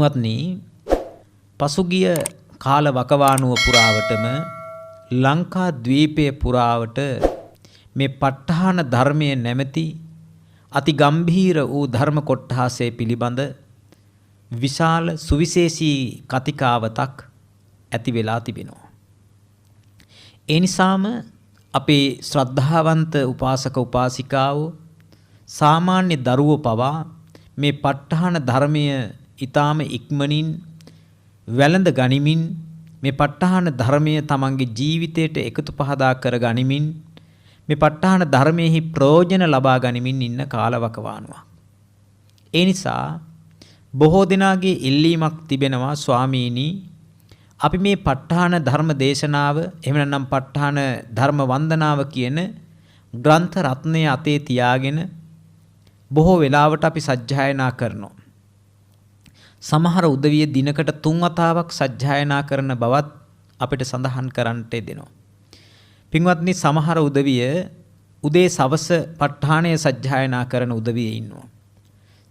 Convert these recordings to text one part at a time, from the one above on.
පින්වත්නි පසුගිය කාල වකවානුව පුරාවටම ලංකා ද්වීපයේ පුරාවට මේ ප ဋ ාහන ධර්මයේ නැමැති අති ගම්භීර වූ ධර්ම කොට්ඨාසය පිළිබඳ විශාල සුවිශේෂී කතිකාවතක් ඇති වෙලා තිබෙනවා. ඒ නිසාම අපේ ශ්‍රද්ධාවන්ත උපාසක උපාසිකාවෝ සාමාන්‍ය දරුවෝ පවා මේ ප ဋ ාහන ධර්මය ඊටාම ඉක්මනින් වැළඳ ගනිමින් මේ ප ဋ ාහන ධර්මය තමන්ගේ ජීවිතයට එකතු පහදා කර ගනිමින් මේ ප ဋ ාහන ධර්මයේහි ප්‍රයෝජන ලබා ගනිමින් ඉන්න කාලවකවානුවක්. ඒ නිසා බොහෝ දෙනාගේ ඉල්ලීමක් තිබෙනවා ස්වාමීනි අපි මේ ප ဋ ාහන ධර්ම දේශනාව එහෙම නැත්නම් ප ဋ ාහන ධර්ම වන්දනාව කියන ග්‍රන්ථ රත්නය අතේ තියාගෙන බොහෝ වෙලාවට අපි සජ්ජායනා කරනවා. සමහර උදවිය දිනකට 3 වතාවක් සජ්ජායනා කරන බවත් අපිට සඳහන් කරන්නට දෙනවා. පින්වත්නි සමහර උදවිය උදේ සවස ප ဋ ාහනය සජ්ජායනා කරන උදවිය ඉන්නවා.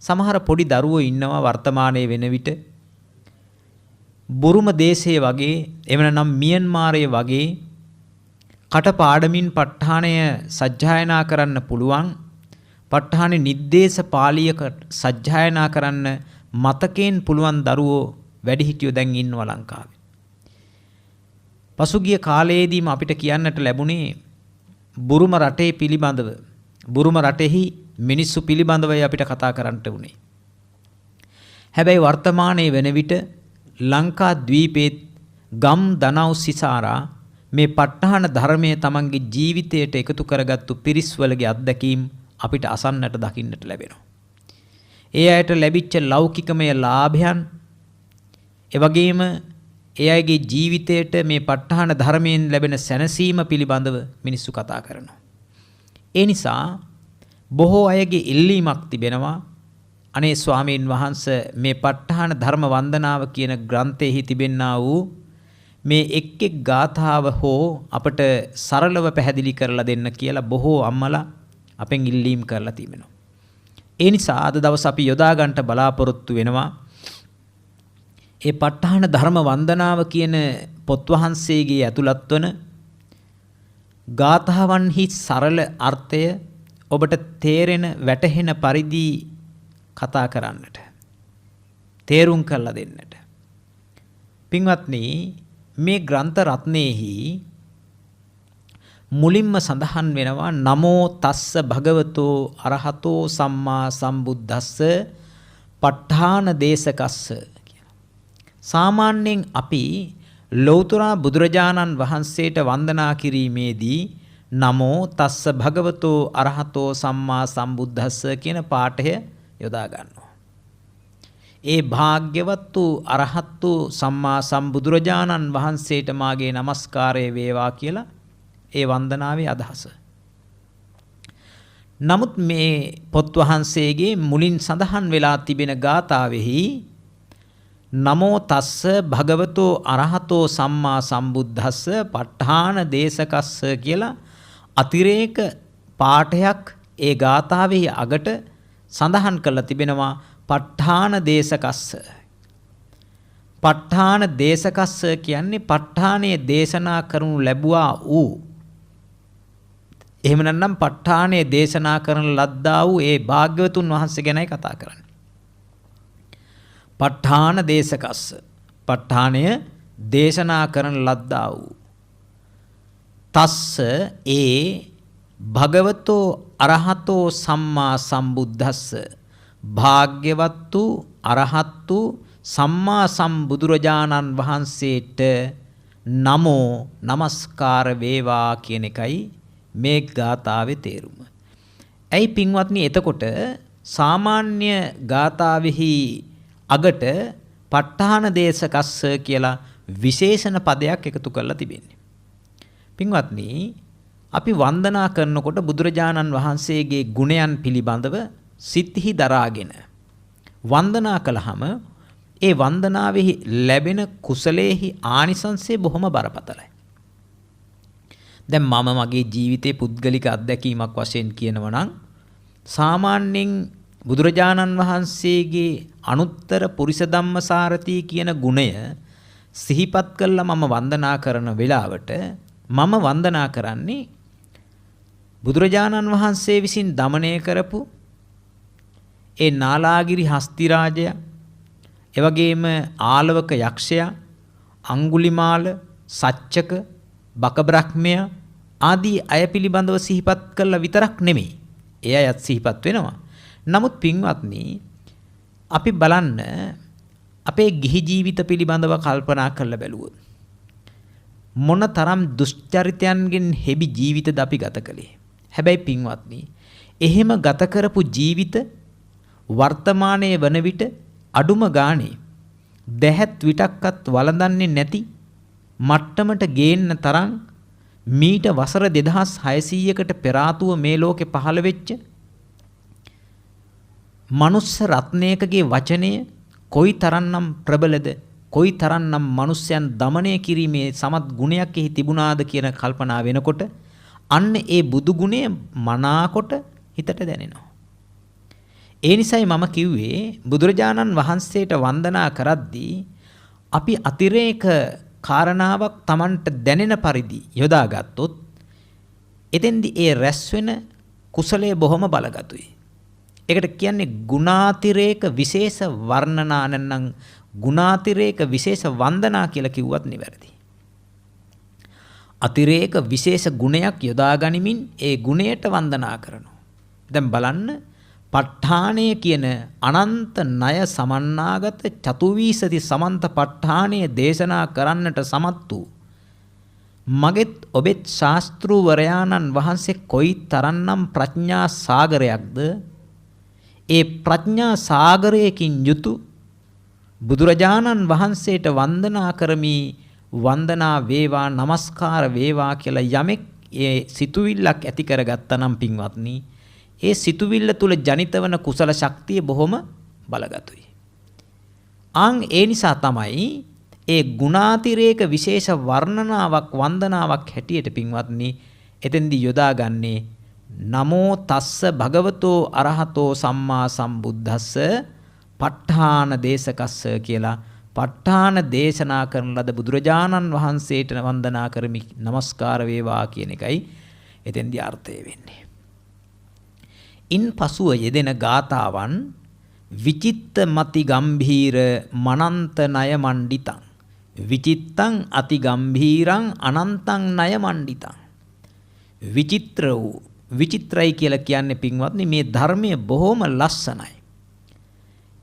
සමහර පොඩි දරුවෝ ඉන්නවා වර්තමානයේ වෙන විට බුරුම දේශයේ වගේ එහෙම නැත්නම් මියන්මාරයේ වගේ කටපාඩමින් ප ဋ ාහනය සජ්ජායනා කරන්න පුළුවන් ප ဋ ාහනේ නිर्देश පාළියක සජ්ජායනා කරන්න මතකයෙන් පුළුවන් දරුවෝ වැඩිහිටියෝ දැන් ඉන්නවා ලංකාවේ. පසුගිය කාලයේදීම අපිට කියන්නට ලැබුණේ බුරුම රටේ පිළිබඳව බුරුම රටෙහි මිනිස්සු පිළිබඳවයි අපිට කතා කරන්නට උනේ. හැබැයි වර්තමානයේ වෙන විට ලංකා ද්වීපයේ ගම් දනව් සිසාරා මේ ප ဋ ාහන ධර්මයේ තමන්ගේ ජීවිතයට එකතු කරගත්තු පිරිස්වලගේ අත්දැකීම් අපිට අසන්නට දකින්නට ලැබෙනවා. ඒ අයට ලැබිච්ච ලෞකිකමය ලාභයන් එවැගේම ඒ අයගේ ජීවිතයට මේ ප ဋ ාහන ධර්මයෙන් ලැබෙන සැනසීම පිළිබඳව මිනිස්සු කතා කරනවා. ඒ නිසා බොහෝ අයගේ ඉල්ලීමක් තිබෙනවා අනේ ස්වාමීන් වහන්සේ මේ ප ဋ ාහන ධර්ම වන්දනාව කියන ග්‍රන්ථයේහි තිබෙන්නා වූ මේ එක් එක් ගාථාව හෝ අපට සරලව පැහැදිලි කරලා දෙන්න කියලා බොහෝ අම්මලා අපෙන් ඉල්ලීම් කරලා තිබෙනවා. ඒ නිසා අද දවස් අපි යොදා ගන්නට බලාපොරොත්තු වෙනවා ඒ ප ဋ ාහන ධර්ම වන්දනාව කියන පොත් වහන්සේගේ ඇතුළත් වන ගාථාවන්හි සරල අර්ථය ඔබට තේරෙන වැටහෙන පරිදි කතා කරන්නට තේරුම් කරලා දෙන්නට. පින්වත්නි මේ ග්‍රන්ථ රත්නයේහි මුලින්ම සඳහන් වෙනවා නමෝ තස්ස භගවතෝ අරහතෝ සම්මා සම්බුද්දස්ස ප ဋ ාහන දේශකස්ස කියලා. සාමාන්‍යයෙන් අපි ලෞතර බුදුරජාණන් වහන්සේට වන්දනා කිරීමේදී නමෝ තස්ස භගවතෝ අරහතෝ සම්මා සම්බුද්දස්ස කියන පාඨය යොදා ගන්නවා. ඒ භාග්‍යවත් වූ අරහත් වූ සම්මා සම්බුදුරජාණන් වහන්සේට මාගේ নমස්කාරය වේවා කියලා ඒ වන්දනාවේ අදහස. නමුත් මේ පොත් වහන්සේගේ මුලින් සඳහන් වෙලා තිබෙන ගාථාවෙහි නමෝ තස්ස භගවතෝ අරහතෝ සම්මා සම්බුද්දස්ස ප ဋ ාහන දේශකස්ස කියලා අතිරේක පාඨයක් ඒ ගාථාවෙහි අගට සඳහන් කරලා තිබෙනවා ප ဋ ාහන දේශකස්ස. ප ဋ ාහන දේශකස්ස කියන්නේ ප ဋ ාහනේ දේශනා කරනු ලැබුවා වූ එහෙම නැත්නම් ප ဋ ාහනේ දේශනා කරන ලද්දා වූ ඒ භාග්‍යවතුන් වහන්සේ ගැනයි කතා කරන්නේ. ප ဋ ාහන දේශකස්ස ප ဋ ාහනය දේශනා කරන ලද්දා වූ තස්ස ඒ භගවතෝ අරහතෝ සම්මා සම්බුද්දස්ස භාග්‍යවත් වූ අරහත් වූ සම්මා සම්බුදුරජාණන් වහන්සේට නමෝ নমස්කාර වේවා කියන එකයි මේ ගාථාවේ තේරුම. ඇයි පින්වත්නි එතකොට සාමාන්‍ය ගාථාවෙහි අගට ප ဋ ාහන දේශකස්ස කියලා විශේෂණ පදයක් එකතු කරලා තිබෙන්නේ. පින්වත්නි අපි වන්දනා කරනකොට බුදුරජාණන් වහන්සේගේ ගුණයන් පිළිබඳව සිත්හි දරාගෙන වන්දනා කළාම ඒ වන්දනාවෙහි ලැබෙන කුසලයේහි ආනිසංසය බොහොම බරපතලයි. දැන් මම මගේ ජීවිතේ පුද්ගලික අත්දැකීමක් වශයෙන් කියනවා නම් සාමාන්‍යයෙන් බුදුරජාණන් වහන්සේගේ අනුත්තර පුරිස ධම්මසාරති කියන ගුණය සිහිපත් කළා මම වන්දනා කරන වෙලාවට මම වන්දනා කරන්නේ බුදුරජාණන් වහන්සේ විසින් දමනය කරපු ඒ නාලාගිරි හස්තිරාජයා එවැගේම ආලවක යක්ෂයා අඟුලිමාල සච්චක බක බ්‍රහ්මයා ආදී අය පිළිබඳව සිහිපත් කළා විතරක් නෙමෙයි. ඒ අයත් සිහිපත් වෙනවා. නමුත් පින්වත්නි අපි බලන්න අපේ ගිහි ජීවිත පිළිබඳව කල්පනා කරලා බැලුවොත් මොන තරම් දුෂ්චරිතයන්ගෙන් හෙබි ජීවිතද අපි ගත කළේ. හැබැයි පින්වත්නි එහෙම ගත කරපු ජීවිත වර්තමානයේ වන විට අඩුම ගානේ දැහැත් විටක්වත් වළඳන්නේ නැති මට්ටමට ගේන්න තරම් මීට වසර 2600කට පෙර ආතුව මේ ලෝකේ පහළ වෙච්ච මනුස්ස රත්නයකගේ වචනය කොයි තරම්නම් ප්‍රබලද කොයි තරම්නම් මනුස්සයන් দমনය කිරීමේ සමත් ගුණයක් එහි තිබුණාද කියන කල්පනා වෙනකොට අන්න ඒ බුදු ගුණය මනාකොට හිතට දැනෙනවා. ඒ නිසයි මම කිව්වේ බුදුරජාණන් වහන්සේට වන්දනා කරද්දී අපි අතිරේක කාරණාවක් Tamanට දැනෙන පරිදි යොදාගත්තොත් එතෙන්දී ඒ රැස් වෙන කුසලයේ බොහොම බලගතුයි. ඒකට කියන්නේ ගුණාතිරේක විශේෂ වර්ණනා නැත්නම් ගුණාතිරේක විශේෂ වන්දනා කියලා කිව්වත් නිවැරදි. අතිරේක විශේෂ ගුණයක් යොදා ගනිමින් ඒ ගුණයට වන්දනා කරනවා. දැන් බලන්න ප ဋ ාණය කියන අනන්ත ණය සමන්නාගත චතුවිසති සමන්ත ප ဋ ාණය දේශනා කරන්නට සමත් වූ මගෙත් ඔබෙත් ශාස්ත්‍රූවරයාණන් වහන්සේ කොයි තරම්නම් ප්‍රඥා සාගරයක්ද. ඒ ප්‍රඥා සාගරයකින් යුතු බුදුරජාණන් වහන්සේට වන්දනා කරමි වන්දනා වේවා নমස්කාර වේවා කියලා යමෙක් ඒ සිතුවිල්ලක් ඇති කරගත්තා නම් පින්වත්නි ඒ සිතුවිල්ල තුල ජනිත වන කුසල ශක්තිය බොහොම බලගතුයි. ඒ නිසා තමයි ඒ ගුණාතිරේක විශේෂ වර්ණනාවක් වන්දනාවක් හැටියට පින්වත්නි එතෙන්දී යොදාගන්නේ නමෝ තස්ස භගවතෝ අරහතෝ සම්මා සම්බුද්දස්ස ප ဋ ාණ දේශකස්ස කියලා ප ဋ ාණ දේශනා කරන ලද බුදුරජාණන් වහන්සේට වන්දනා කරමි নমස්කාර වේවා කියන එකයි එතෙන්දී අර්ථය වෙන්නේ. ඉන් පසුව යෙදෙන ගාතාවන් විචිත්ත මති ගම්භීර මනන්ත ණය මණ්ඩිතං විචිත්තං අති ගම්භීරං අනන්තං ණය මණ්ඩිතං විචිත්‍ර වූ විචිත්‍රයි කියලා කියන්නේ පින්වත්නි මේ ධර්මය බොහොම ලස්සනයි.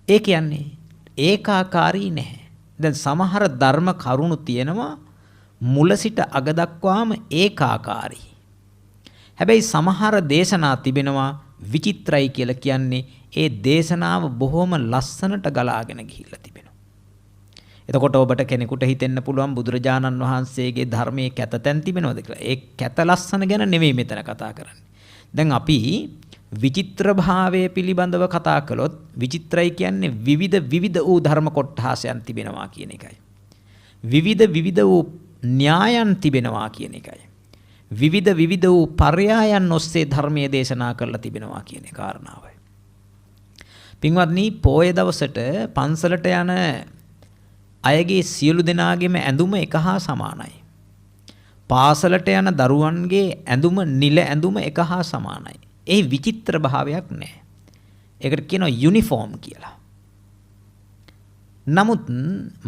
ඒ කියන්නේ ඒකාකාරී නැහැ. දැන් සමහර ධර්ම කරුණු තියෙනවා මුල සිට අග දක්වාම ඒකාකාරී. හැබැයි සමහර දේශනා තිබෙනවා විචිත්‍රයි කියලා කියන්නේ ඒ දේශනාව බොහොම ලස්සනට ගලාගෙන ගිහිල්ලා තිබෙනවා. එතකොට ඔබට කෙනෙකුට හිතෙන්න පුළුවන් බුදුරජාණන් වහන්සේගේ ධර්මයේ කැතතැන් තිබෙනවද කියලා. ඒ කැත ලස්සන ගැන නෙමෙයි මෙතන කතා කරන්නේ. දැන් අපි විචිත්‍ර භාවයේ පිළිබඳව කතා කළොත් විචිත්‍රයි කියන්නේ විවිධ වූ ධර්ම කොට්ඨාසයන් තිබෙනවා කියන එකයි. විවිධ වූ න්‍යායන් තිබෙනවා කියන එකයි. විවිධ වූ පර්යායන් ඔස්සේ ධර්මයේ දේශනා කරලා තිබෙනවා කියන කාරණාවයි. පින්වත්නි පොය දවසට පන්සලට යන අයගේ සියලු දෙනාගේම ඇඳුම එක හා සමානයි. පාසලට යන දරුවන්ගේ ඇඳුම නිල ඇඳුම එක හා සමානයි. ඒ විචිත්‍ර භාවයක් නැහැ. ඒකට කියනවා යුනිෆෝම් කියලා. නමුත්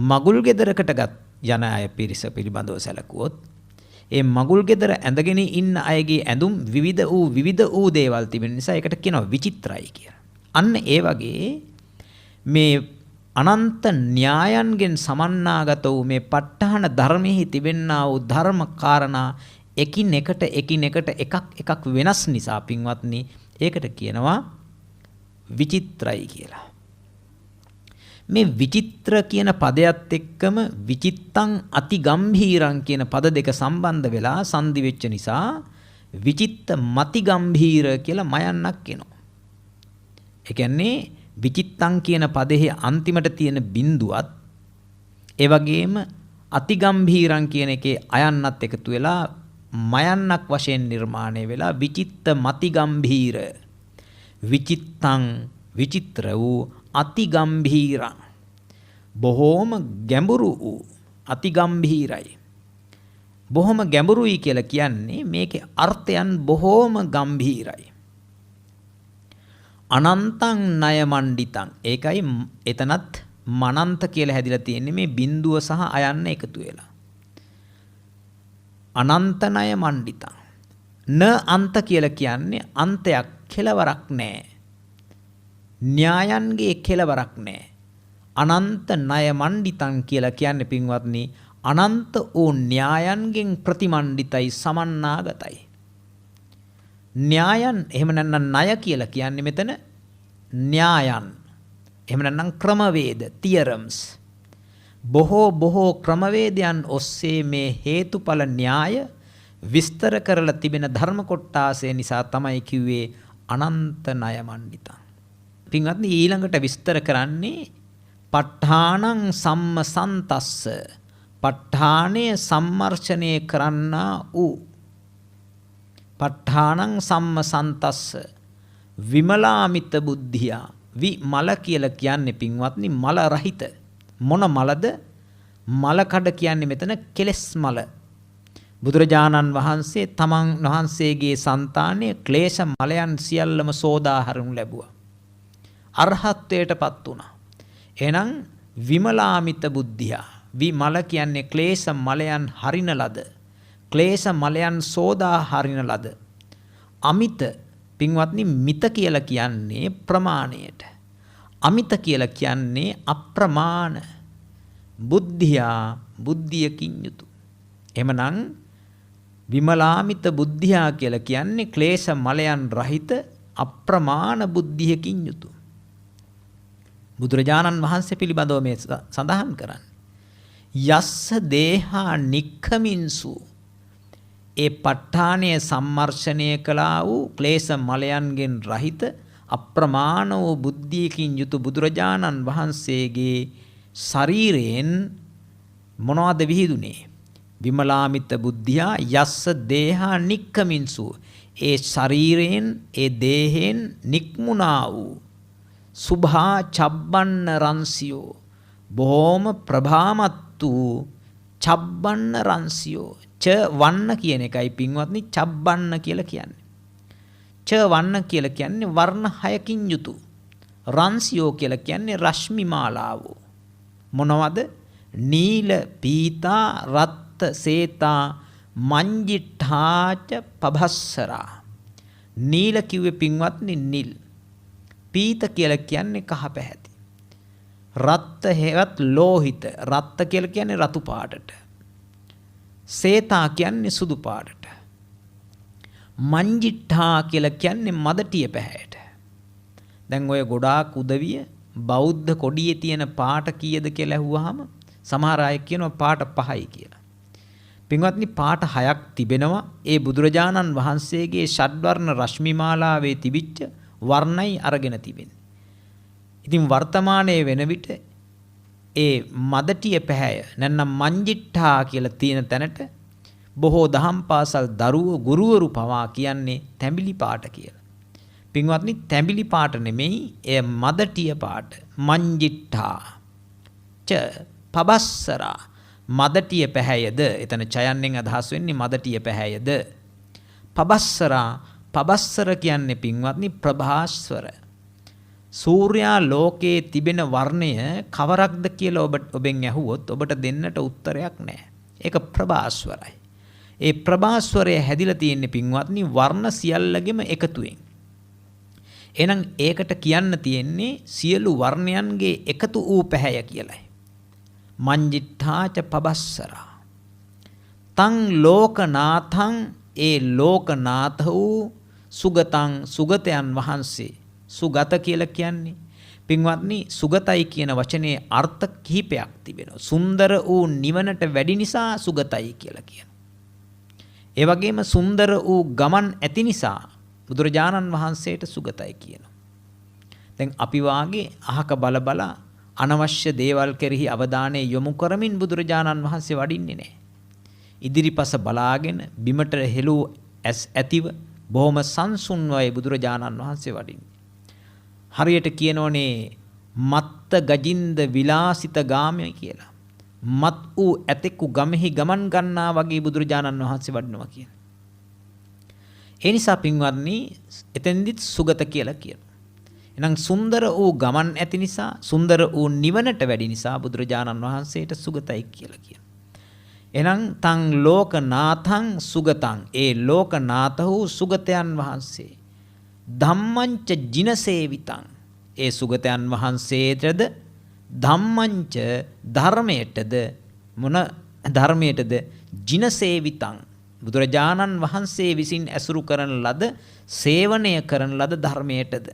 මගුල් ගෙදරකට යන අය පිරිස පිළිබඳව සැලකුවොත් ඒ මගුල් ගෙදර ඇඳගෙන ඉන්න අයගේ ඇඳුම් විවිධ වූ දේවල් තිබෙන නිසා ඒකට කියනවා විචිත්‍රයි කියලා. අන්න ඒ වගේ මේ අනන්ත න්‍යායන්ගෙන් සමන්නාගත වූ මේ ප ဋ ාණ ධර්මයේ තිබෙනා වූ ධර්ම කාරණා එකිනෙකට එකක් වෙනස් නිසා පින්වත්නි ඒකට කියනවා විචිත්‍රයි කියලා. මේ විචිත්‍ර කියන පදයට එක්කම විචිත්තං අති ගම්භීරං කියන පද දෙක සම්බන්ධ වෙලා සංදි වෙච්ච නිසා විචිත්ත මති ගම්භීර කියලා මයන්නක් එනවා. ඒ කියන්නේ විචිත්තං කියන පදෙහි අන්තිමට තියෙන බිඳුවත් ඒ වගේම අති ගම්භීරං කියන එකේ අයන්නත් එකතු වෙලා මයන්නක් වශයෙන් නිර්මාණය වෙලා විචිත්ත මති ගම්භීර විචිත්තං විචිත්‍ර වූ අතිගම්භීරං බොහෝම ගැඹුරු වූ අතිගම්භීරයි. බොහොම ගැඹුරුයි කියලා කියන්නේ මේකේ අර්ථයන් බොහෝම ගම්භීරයි. අනන්තං ණය මණ්ඩිතං ඒකයි එතනත් මනන්ත කියලා හැදිලා තියෙන්නේ මේ බිඳුව සහ අයන්න එකතු වෙලා. අනන්ත ණය මණ්ඩිතං න අන්ත කියලා කියන්නේ අන්තයක් කෙලවරක් නැහැ. න්‍යායන්ගේ කෙලවරක් නැහැ. අනන්ත ණය මණ්ඩිතං කියලා කියන්නේ පින්වත්නි අනන්ත වූ න්‍යායන්ගෙන් ප්‍රතිමණ්ඩිතයි සමන්නාගතයි. න්‍යායන් එහෙම නැත්නම් ණය කියලා කියන්නේ මෙතන න්‍යායන්. එහෙම නැත්නම් ක්‍රමවේද තියරම්ස්. බොහෝ ක්‍රමවේදයන් ඔස්සේ මේ හේතුඵල න්‍යාය විස්තර කරලා තිබෙන ධර්ම කොටාසය නිසා තමයි කිව්වේ අනන්ත ණය මණ්ඩිතං. පින්වත්නි ඊළඟට විස්තර කරන්නේ ප ဋ ාණං සම්මසන්තස්ස ප ဋ ාණය සම්මර්ෂණය කරන්නා වූ ප ဋ ාණං සම්මසන්තස්ස විමලාමිත බුද්ධියා විමල කියලා කියන්නේ පින්වත්නි මල රහිත මොන මලද මල කඩ කියන්නේ මෙතන කෙලස් මල. බුදුරජාණන් වහන්සේ තමන් වහන්සේගේ సంతානයේ ක්ලේශ මලයන් සියල්ලම සෝදා හරිනු ලැබුවා. අරහත්ත්වයටපත් වුණා. එහෙනම් විමලාමිත බුද්ධිය විමල කියන්නේ ක්ලේශ මලයන් හරින ලද ක්ලේශ මලයන් සෝදා හරින ලද අමිත පින්වත්නි මිත කියලා කියන්නේ ප්‍රමාණයට අමිත කියලා කියන්නේ අප්‍රමාණ බුද්ධියකින් යුතු. එහෙමනම් විමලාමිත බුද්ධියා කියලා කියන්නේ ක්ලේශ මලයන් රහිත අප්‍රමාණ බුද්ධියකින් යුතු. බුදුරජාණන් වහන්සේ පිළිබඳව මේ සඳහන් කරන්නේ යස්ස දේහා නික්ඛමින්සු ඒ ප ဋ ාණය සම්මර්ෂණය කළා වූ ක්ලේශ මලයන්ගෙන් රහිත අප්‍රමාණ වූ බුද්ධියකින් යුතු බුදුරජාණන් වහන්සේගේ ශරීරයෙන් මොනවද විහිදුනේ? විමලාමිත බුද්ධියා යස්ස දේහා නික්ඛමින්සු ඒ ශරීරයෙන් ඒ දේහෙන් නික්මුණා වූ සුභා චබ්බන්න රංසියෝ බොහොම ප්‍රභාමත් වූ චබ්බන්න රංසියෝ ච වන්න කියන එකයි පින්වත්නි චබ්බන්න කියලා කියන්නේ. ච වන්න කියලා කියන්නේ වර්ණ 6කින් යුතු. රංසියෝ කියලා කියන්නේ රශ්මි මාලාවෝ. මොනවද? නීල පීතා රත්ත සේතා මංජිඨාච පභස්සරා. නීල කිව්වේ පින්වත්නි නිල්. පීත කියලා කියන්නේ කහ පැහැති. රත්ත හේවත් ලෝහිත. රත්ත කියලා කියන්නේ රතු පාටට. සේතා කියන්නේ සුදු පාටට. මංජිඨා කියලා කියන්නේ මදටිය පැහැයට. දැන් ඔය ගොඩාක් උදවිය බෞද්ධ කොඩියේ තියෙන පාට කීයද කියලා අහුවාම සමහර අය කියනවා පාට 5යි කියලා. පින්වත්නි පාට 6ක් තිබෙනවා. ඒ බුදුරජාණන් වහන්සේගේ ෂඩ්වර්ණ රශ්මිමාලාවේ තිබිච්ච වර්ණයි අරගෙන තිබෙන්නේ. ඉතින් වර්තමානයේ වෙන විට ඒ මදටිය පැහැය නැත්නම් මංජිඨා කියලා තියෙන තැනට බොහෝ දහම් පාසල් දරුවෝ ගුරුවරු පවා කියන්නේ තැඹිලි පාට කියලා. පින්වත්නි තැඹිලි පාට නෙමෙයි එය මදටිය පාට. මංජිඨා ච පබස්සරා මදටිය පැහැයද එතන චයන්නෙන් අදහස් වෙන්නේ මදටිය පැහැයද. පබස්සර කියන්නේ පින්වත්නි ප්‍රභාස්වර. සූර්යා ලෝකයේ තිබෙන වර්ණය කවරක්ද කියලා ඔබෙන් ඇහුවොත් ඔබට දෙන්නට උත්තරයක් නැහැ. ඒක ප්‍රභාස්වරයි. ඒ ප්‍රභාස්වරය හැදිලා තියෙන්නේ පින්වත්නි වර්ණ සියල්ලගෙම එකතුවෙන්. එහෙනම් ඒකට කියන්න තියෙන්නේ සියලු වර්ණයන්ගේ එකතු වූ පැහැය කියලයි. මංජිඨාච පබස්සරා. තං ලෝකනාථං ඒ ලෝකනාථ වූ සුගතං සුගතයන් වහන්සේ. සුගත කියලා කියන්නේ පින්වත්නි සුගතයි කියන වචනේ අර්ථ කිහිපයක් තිබෙනවා. සුන්දර වූ නිවනට වැඩි නිසා සුගතයි කියලා කියනවා. ඒ වගේම සුන්දර වූ ගමන් ඇති නිසා බුදුරජාණන් වහන්සේට සුගතයි කියනවා. දැන් අපි වාගේ අහක බල අනවශ්‍ය දේවල් කෙරෙහි අවධානය යොමු කරමින් බුදුරජාණන් වහන්සේ වඩින්නේ නැහැ. ඉදිරිපස බලාගෙන බිමට හෙළූ ඇස් ඇතිව බොහොම සංසුන්වයි බුදුරජාණන් වහන්සේ වඩින්නේ. හරියට කියනෝනේ මත්ත ගජින්ද විලාසිත ගාමය කියලා. මත් වූ ඇතෙකු ගමෙහි ගමන් ගන්නා වගේ බුදුරජාණන් වහන්සේ වඩිනවා කියන. ඒ නිසා පින්වත්නි එතෙන්දිත් සුගත කියලා කියනවා. එහෙනම් සුන්දර වූ ගමන් ඇති නිසා සුන්දර වූ නිවනට වැඩි නිසා බුදුරජාණන් වහන්සේට සුගතයි කියලා කියනවා. එහෙනම් තං ලෝකනාථං සුගතං ඒ ලෝකනාථ වූ සුගතයන් වහන්සේ ධම්මංච ජිනසේවිතං ඒ සුගතයන් වහන්සේටද ධම්මංච ධර්මයටද මොන ධර්මයටද ජිනසේවිතං බුදුරජාණන් වහන්සේ විසින් ඇසුරු කරන ලද සේවනය කරන ලද ධර්මයටද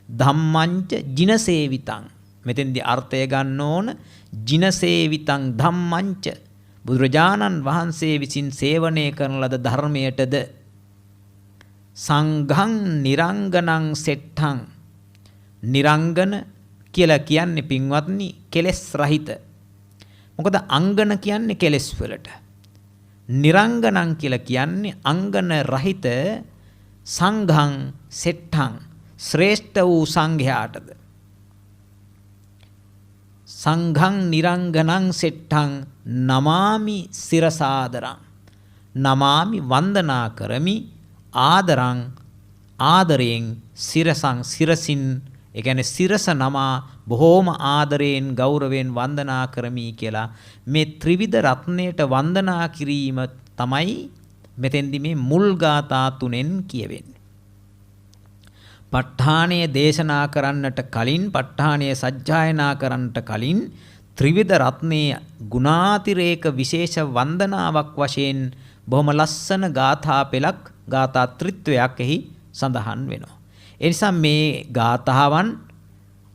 ධම්මංච ජිනසේවිතං මෙතෙන්දී අර්ථය ගන්න ඕන ජිනසේවිතං ධම්මංච බුදුරජාණන් වහන්සේ විසින් සේවනය කරන ලද ධර්මයටද සංඝං නිරංගනං සෙට්ඨං නිරංගන කියලා කියන්නේ පින්වත්නි කෙලෙස් රහිත. මොකද අංගන කියන්නේ කෙලෙස් වලට. නිරංගනං කියලා කියන්නේ අංගන රහිත සංඝං සෙට්ඨං ශ්‍රේෂ්ඨ වූ සංඝයාටද. සංඝං නිරංගනං සෙට්ඨං නමාමි සිරසාදරං නමාමි වන්දනා කරමි ආදරං ආදරයෙන් සිරසං සිරසින් ඒ කියන්නේ සිරස නමා බොහෝම ආදරයෙන් ගෞරවයෙන් වන්දනා කරමි කියලා මේ ත්‍රිවිධ රත්නයට වන්දනා කිරීම තමයි මෙතෙන්දි මේ මුල් ගාථා තුනෙන් කියවෙන්නේ. ප ဋ ාණය දේශනා කරන්නට කලින් ප ဋ ාණය සජ්ජායනා කරන්නට කලින් ත්‍රිවිධ රත්නයේ ගුණාතිරේක විශේෂ වන්දනාවක් වශයෙන් බොහොම ලස්සන ගාථා පෙළක් ගාථා ත්‍රිත්වයක් එහි සඳහන් වෙනවා. ඒ නිසා මේ ගාථාවන්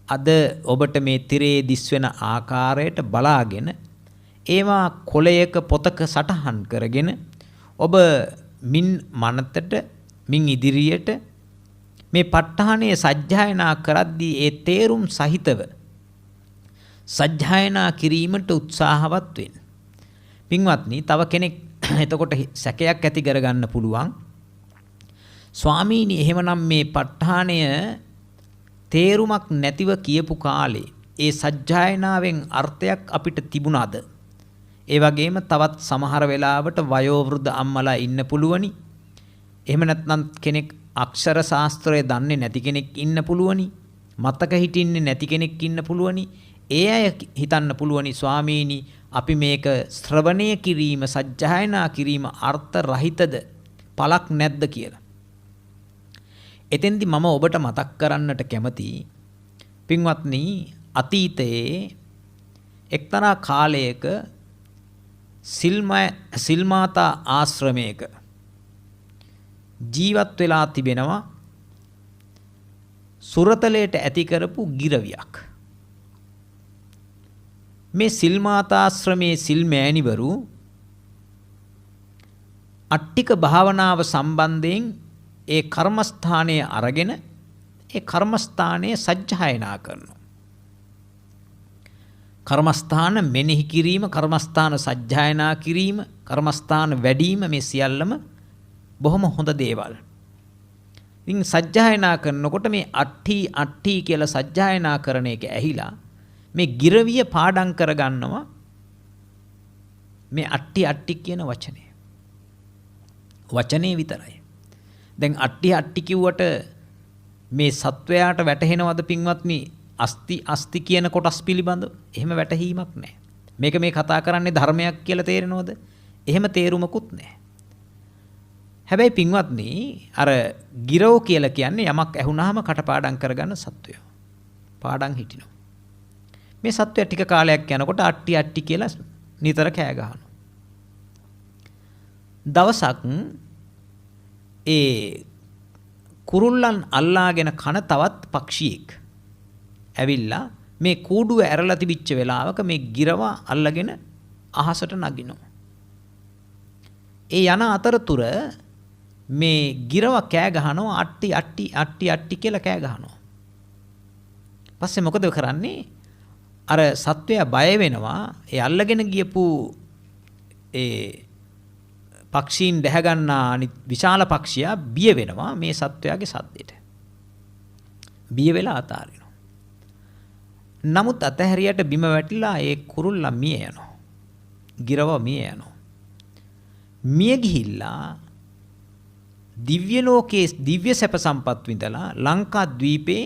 අද ඔබට මේ තිරේ දිස්වෙන ආකාරයට බලාගෙන ඒවා කොළයක පොතක සටහන් කරගෙන ඔබ මින් මනතට මින් ඉදිරියට මේ ප ဋ ාණය සජ්ජායනා කරද්දී ඒ තේරුම් සහිතව සජ්ජායනා කිරීමට උත්සාහවත් වෙන්න. පින්වත්නි තව කෙනෙක් එතකොට සැකයක් ඇති කරගන්න පුළුවන්. ස්වාමීනි එහෙමනම් මේ ප ဋ ාණය තේරුමක් නැතිව කියපු කාලේ ඒ සජ්ජායනාවෙන් අර්ථයක් අපිට තිබුණාද? ඒ වගේම තවත් සමහර වෙලාවට වයෝවෘද්ධ අම්මලා ඉන්න පුළුවනි. එහෙම නැත්නම් කෙනෙක් අක්ෂර ශාස්ත්‍රය දන්නේ නැති කෙනෙක් ඉන්න පුළුවනි. මතක හිටින්නේ නැති කෙනෙක් ඉන්න පුළුවනි. ඒ අය හිතන්න පුළුවනි ස්වාමීනි අපි මේක ශ්‍රවණය කිරීම සජ්ජායනා කිරීම අර්ථ රහිතද පළක් නැද්ද කියලා. එතෙන්දි මම ඔබට මතක් කරන්නට කැමතියි පින්වත්නි අතීතයේ එක්තරා කාලයක සිල්මාතා ආශ්‍රමයක ජීවත් වෙලා තිබෙනවා සුරතලයට ඇති කරපු ගිරවියක්. මේ සිල්මාතාශ්‍රමයේ සිල් මෑණිවරු අට්ටික භාවනාව සම්බන්ධයෙන් ඒ කර්මස්ථානයේ අරගෙන ඒ කර්මස්ථානයේ සජ්ජායනා කරනවා. කර්මස්ථාන මෙනෙහි කිරීම, කර්මස්ථාන සජ්ජායනා කිරීම, කර්මස්ථාන වැඩිම මේ සියල්ලම බොහොම හොඳ දේවල්. ඉතින් සජ්ජායනා කරනකොට මේ අට්ටි කියලා සජ්ජායනා කරන එක ඇහිලා මේ ගිරවිය පාඩම් කරගන්නවා මේ අට්ටි කියන වචනේ. වචනේ විතරයි. දැන් අට්ටි කිව්වට මේ සත්වයාට වැටහෙනවද පින්වත්නි අස්ති කියන කොටස් පිළිබඳව? එහෙම වැටහීමක් නැහැ. මේක මේ කතා කරන්නේ ධර්මයක් කියලා තේරෙනවද? එහෙම තේරුමකුත් නැහැ. හැබැයි පින්වත්නි අර ගිරව කියලා කියන්නේ යමක් ඇහුනහම කටපාඩම් කරගන්න සත්වයෝ. පාඩම් හිටිනවා. මේ සත්වයා ටික කාලයක් යනකොට අට්ටි කියලා නිතර කෑ ගහනවා. දවසක් ඒ කුරුල්ලන් අල්ලාගෙන කන තවත් පක්ෂියෙක් ඇවිල්ලා මේ කූඩුව ඇරලා තිබිච්ච වෙලාවක මේ ගිරව අල්ලගෙන අහසට නගිනවා. ඒ යන අතරතුර මේ ගිරව කෑ ගහනවා අට්ටි කියලා කෑ ගහනවා. පස්සේ මොකද කරන්නේ? අර සත්වයා බය වෙනවා. ඒ අල්ලගෙන ගියපු ඒ පක්ෂීන් දැහ ගන්නා විශාල පක්ෂියා බිය වෙනවා මේ සත්වයාගේ සද්දෙට. බිය වෙලා අතාරිනවා. නමුත් අතහැරියට බිම වැටිලා ඒ කුරුල්ලා මිය යනවා. ගිරව මිය යනවා. මිය ගිහිල්ලා දිව්‍ය ලෝකයේ දිව්‍ය සැප සම්පත් විඳලා ලංකා ද්වීපේ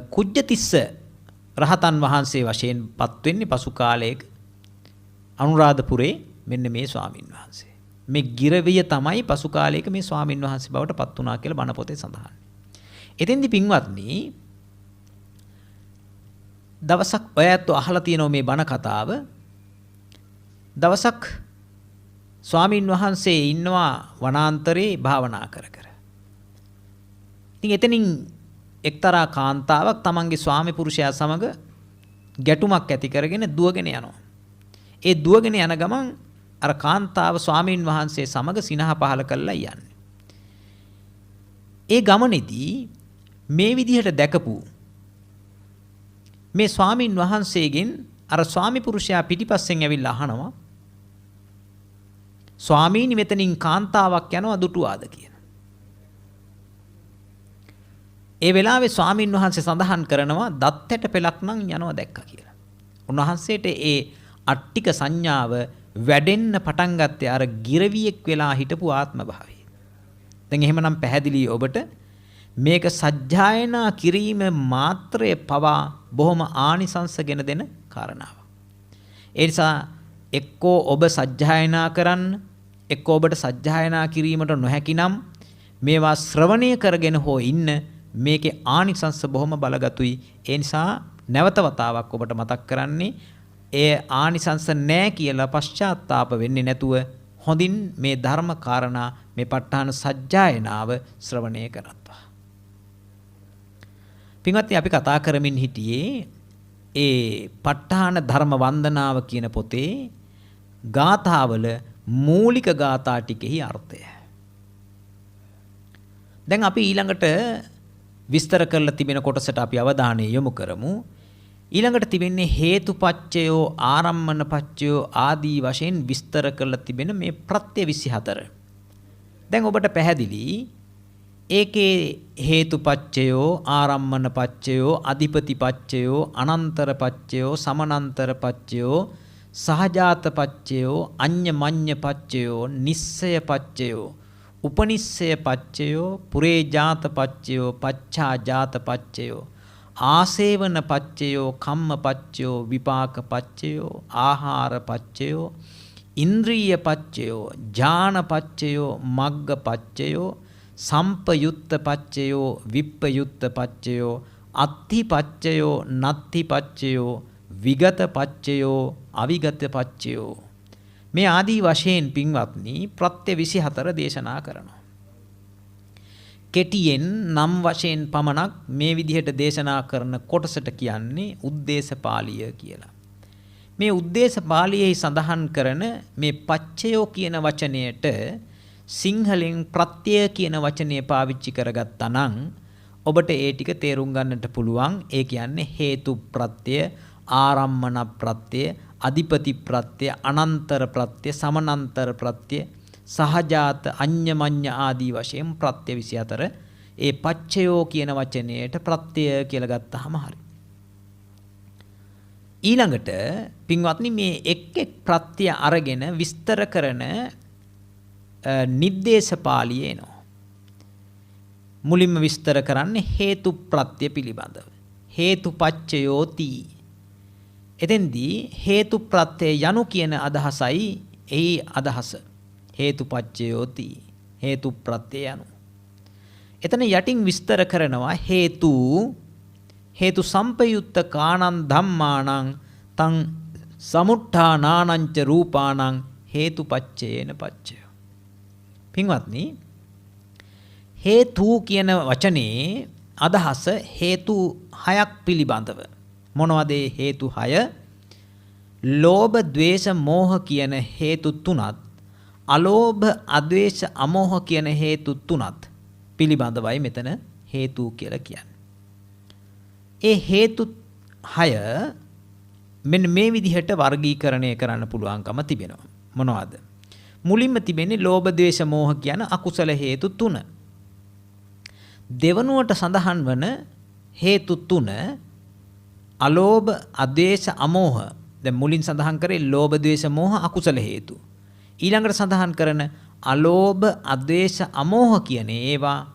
කුජ්ජතිස්ස රහතන් වහන්සේ වශයෙන් පත් වෙන්නේ පසු කාලයක අනුරාධපුරේ මෙන්න මේ ස්වාමින් වහන්සේ. මේ ගිරවිය තමයි පසු කාලයක මේ ස්වාමින් වහන්සේ බවට පත් වුණා කියලා බණ පොතේ සඳහන්. එතෙන්දි පින්වත්නි දවසක් ඔයත් අහලා තියෙනවා මේ බණ කතාව. දවසක් ස්වාමින් වහන්සේ ඉන්නවා වනාන්තරේ භාවනා කර කර. ඉතින් එතනින් එක්තරා කාන්තාවක් තමන්ගේ ස්වාමි පුරුෂයා සමග ගැටුමක් ඇති කරගෙන දුවගෙන යනවා. ඒ දුවගෙන යන ගමන් අර කාන්තාව ස්වාමින් වහන්සේ සමග සිනහ පහල කරලා යන්නේ. ඒ ගමනේදී මේ විදිහට දැකපු මේ ස්වාමින් වහන්සේගෙන් අර ස්වාමි පුරුෂයා පිටිපස්සෙන් ඇවිල්ලා අහනවා ස්වාමීනි මෙතනින් කාන්තාවක් යනවා දුටුවාද කියන. ඒ වෙලාවේ ස්වාමින් වහන්සේ සඳහන් කරනවා දත්තට පෙලක් නම් යනවා දැක්කා කියලා. උන්වහන්සේට ඒ අට්ටික සංඥාව වැඩෙන්න පටන් ගත්තේ අර ගිරවියෙක් වෙලා හිටපු ආත්ම භාවයේ. දැන් එහෙමනම් පැහැදිලි ඔබට මේක සජ්ජායනා කිරීම මාත්‍රය පවා බොහොම ආනිසංසගෙන දෙන කාරණාවක්. ඒ නිසා එක්කෝ ඔබ සජ්ජායනා කරන්න එක්කෝ ඔබට සජ්ජායනා කිරීමට නොහැකි නම් මේවා ශ්‍රවණය කරගෙන හෝ ඉන්න මේකේ ආනිසංස බොහොම බලගතුයි. ඒ නිසා නැවත වතාවක් ඔබට මතක් කරන්නේ ඒ ආනිසංස නැහැ කියලා පශ්චාත්තාප වෙන්නේ නැතුව හොඳින් මේ ධර්ම කාරණා මේ ප ဋ ාණ සජ්ජායනාව ශ්‍රවණය කරත්වා. පින්වත්නි අපි කතා කරමින් හිටියේ ඒ ප ဋ ාණ ධර්ම වන්දනාව කියන පොතේ ගාථාවල මූලික ගාථා ටිකෙහි අර්ථය. දැන් අපි ඊළඟට විස්තර කරලා තිබෙන කොටසට අපි අවධානය යොමු කරමු. ඊළඟට තිබෙන්නේ හේතුපච්චයෝ ආරම්මනපච්චයෝ ආදී වශයෙන් විස්තර කරලා තිබෙන මේ ප්‍රත්‍ය 24. දැන් ඔබට පැහැදිලි ඒකේ හේතුපච්චයෝ ආරම්මනපච්චයෝ අධිපතිපච්චයෝ අනන්තරපච්චයෝ සමනන්තරපච්චයෝ සහජාතපච්චයෝ අඤ්ඤමඤ්ඤපච්චයෝ නිස්සයපච්චයෝ උපනිස්සයපච්චයෝ පුරේජාතපච්චයෝ පච්ඡාජාතපච්චයෝ ආසේවනපච්චයෝ කම්මපච්චයෝ විපාකපච්චයෝ ආහාරපච්චයෝ ඉන්ද්‍රියපච්චයෝ ඥානපච්චයෝ මග්ගපච්චයෝ සම්පයුත්තපච්චයෝ විප්පයුත්තපච්චයෝ අත්ථිපච්චයෝ නත්ථිපච්චයෝ විගතපච්චයෝ අවිගතපච්චයෝ මේ ආදී වශයෙන් පින්වත්නි ප්‍රත්‍ය 24 දේශනා කරනවා. කෙටියෙන් නම් වශයෙන් පමණක් මේ විදිහට දේශනා කරන කොටසට කියන්නේ උද්දේශපාලිය කියලා. මේ උද්දේශපාලියේ සඳහන් කරන මේ පච්චයෝ කියන වචනයට සිංහලෙන් ප්‍රත්‍ය කියන වචනය පාවිච්චි කරගත්තා නම් ඔබට ඒ ටික තේරුම් ගන්නට පුළුවන්. ඒ කියන්නේ හේතු ප්‍රත්‍ය, ආරම්මන ප්‍රත්‍ය, අධිපති ප්‍රත්‍ය, අනන්තර ප්‍රත්‍ය, සමනන්තර ප්‍රත්‍ය, සහජාත අඤ්ඤමඤ්ඤ ආදී වශයෙන් ප්‍රත්‍ය 24 ඒ පච්චයෝ කියන වචනයට ප්‍රත්‍ය කියලා ගත්තාම හරි. ඊළඟට පින්වත්නි මේ එක් එක් ප්‍රත්‍ය අරගෙන විස්තර කරන නිද්දේශපාලිය එනවා. මුලින්ම විස්තර කරන්නේ හේතු ප්‍රත්‍ය පිළිබඳව. හේතුපච්චයෝති. එතෙන්දී හේතු ප්‍රත්‍ය යනු කියන අදහසයි එහි අදහස. හේතුපච්චයෝති හේතු ප්‍රත්‍ය යනු. එතන යටින් විස්තර කරනවා හේතු සම්පයුත්ත කාණං ධම්මාණං තං සමුට්ඨානානං ච රූපාණං හේතුපච්චේන පච්චය. පින්වත්නි හේතු කියන වචනේ අදහස හේතු 6ක් පිළිබඳව. මොනවද ඒ හේතු 6? ලෝභ, ද්වේෂ, මෝහ කියන හේතු 3ත් අලෝභ, අද්වේෂ, අමෝහ කියන හේතු 3ත් පිළිබඳවයි මෙතන හේතු කියලා කියන්නේ. ඒ හේතු 6 මෙන්න මේ විදිහට වර්ගීකරණය කරන්න පුළුවන්කම තිබෙනවා. මොනවද? මුලින්ම තිබෙන්නේ ලෝභ, ද්වේෂ, මෝහ කියන අකුසල හේතු 3. දෙවනුවට සඳහන් වන හේතු තුන අලෝභ, අද්වේෂ, අමෝහ. දැන් මුලින් සඳහන් කරේ ලෝභ, ද්වේෂ, මෝහ අකුසල හේතු. ඊළඟට සඳහන් කරන අලෝභ, අද්වේෂ, අමෝහ කියන ඒවා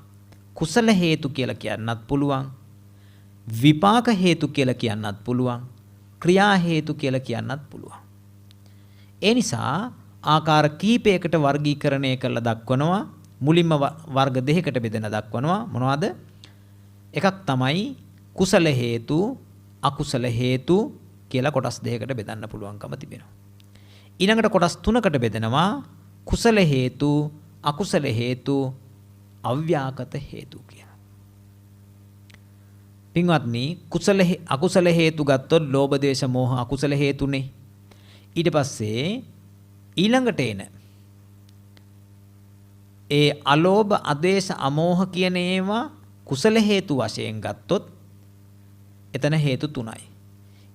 කුසල හේතු කියලා කියන්නත් පුළුවන්. විපාක හේතු කියලා කියන්නත් පුළුවන්. ක්‍රියා හේතු කියලා කියන්නත් පුළුවන්. ඒ නිසා ආකාර කීපයකට වර්ගීකරණය කරලා දක්වනවා. මුලින්ම වර්ග දෙකකට බෙදලා දක්වනවා. මොනවද? එකක් තමයි කුසල හේතු, අකුසල හේතු කියලා කොටස් දෙකකට බෙදන්න පුළුවන්කම තිබෙනවා. ඊළඟට කොටස් තුනකට බෙදෙනවා. කුසල හේතු, අකුසල හේතු, අව්‍යාකත හේතු කියලා. පින්වත්නි, කුසල අකුසල හේතු ගත්තොත් ලෝභ, ද්වේෂ, මෝහ අකුසල හේතුනේ. ඊට පස්සේ ඊළඟට එන ඒ අලෝභ, අද්වේෂ, අමෝහ කියන ඒවා කුසල හේතු වශයෙන් ගත්තොත් එතන හේතු තුනයි.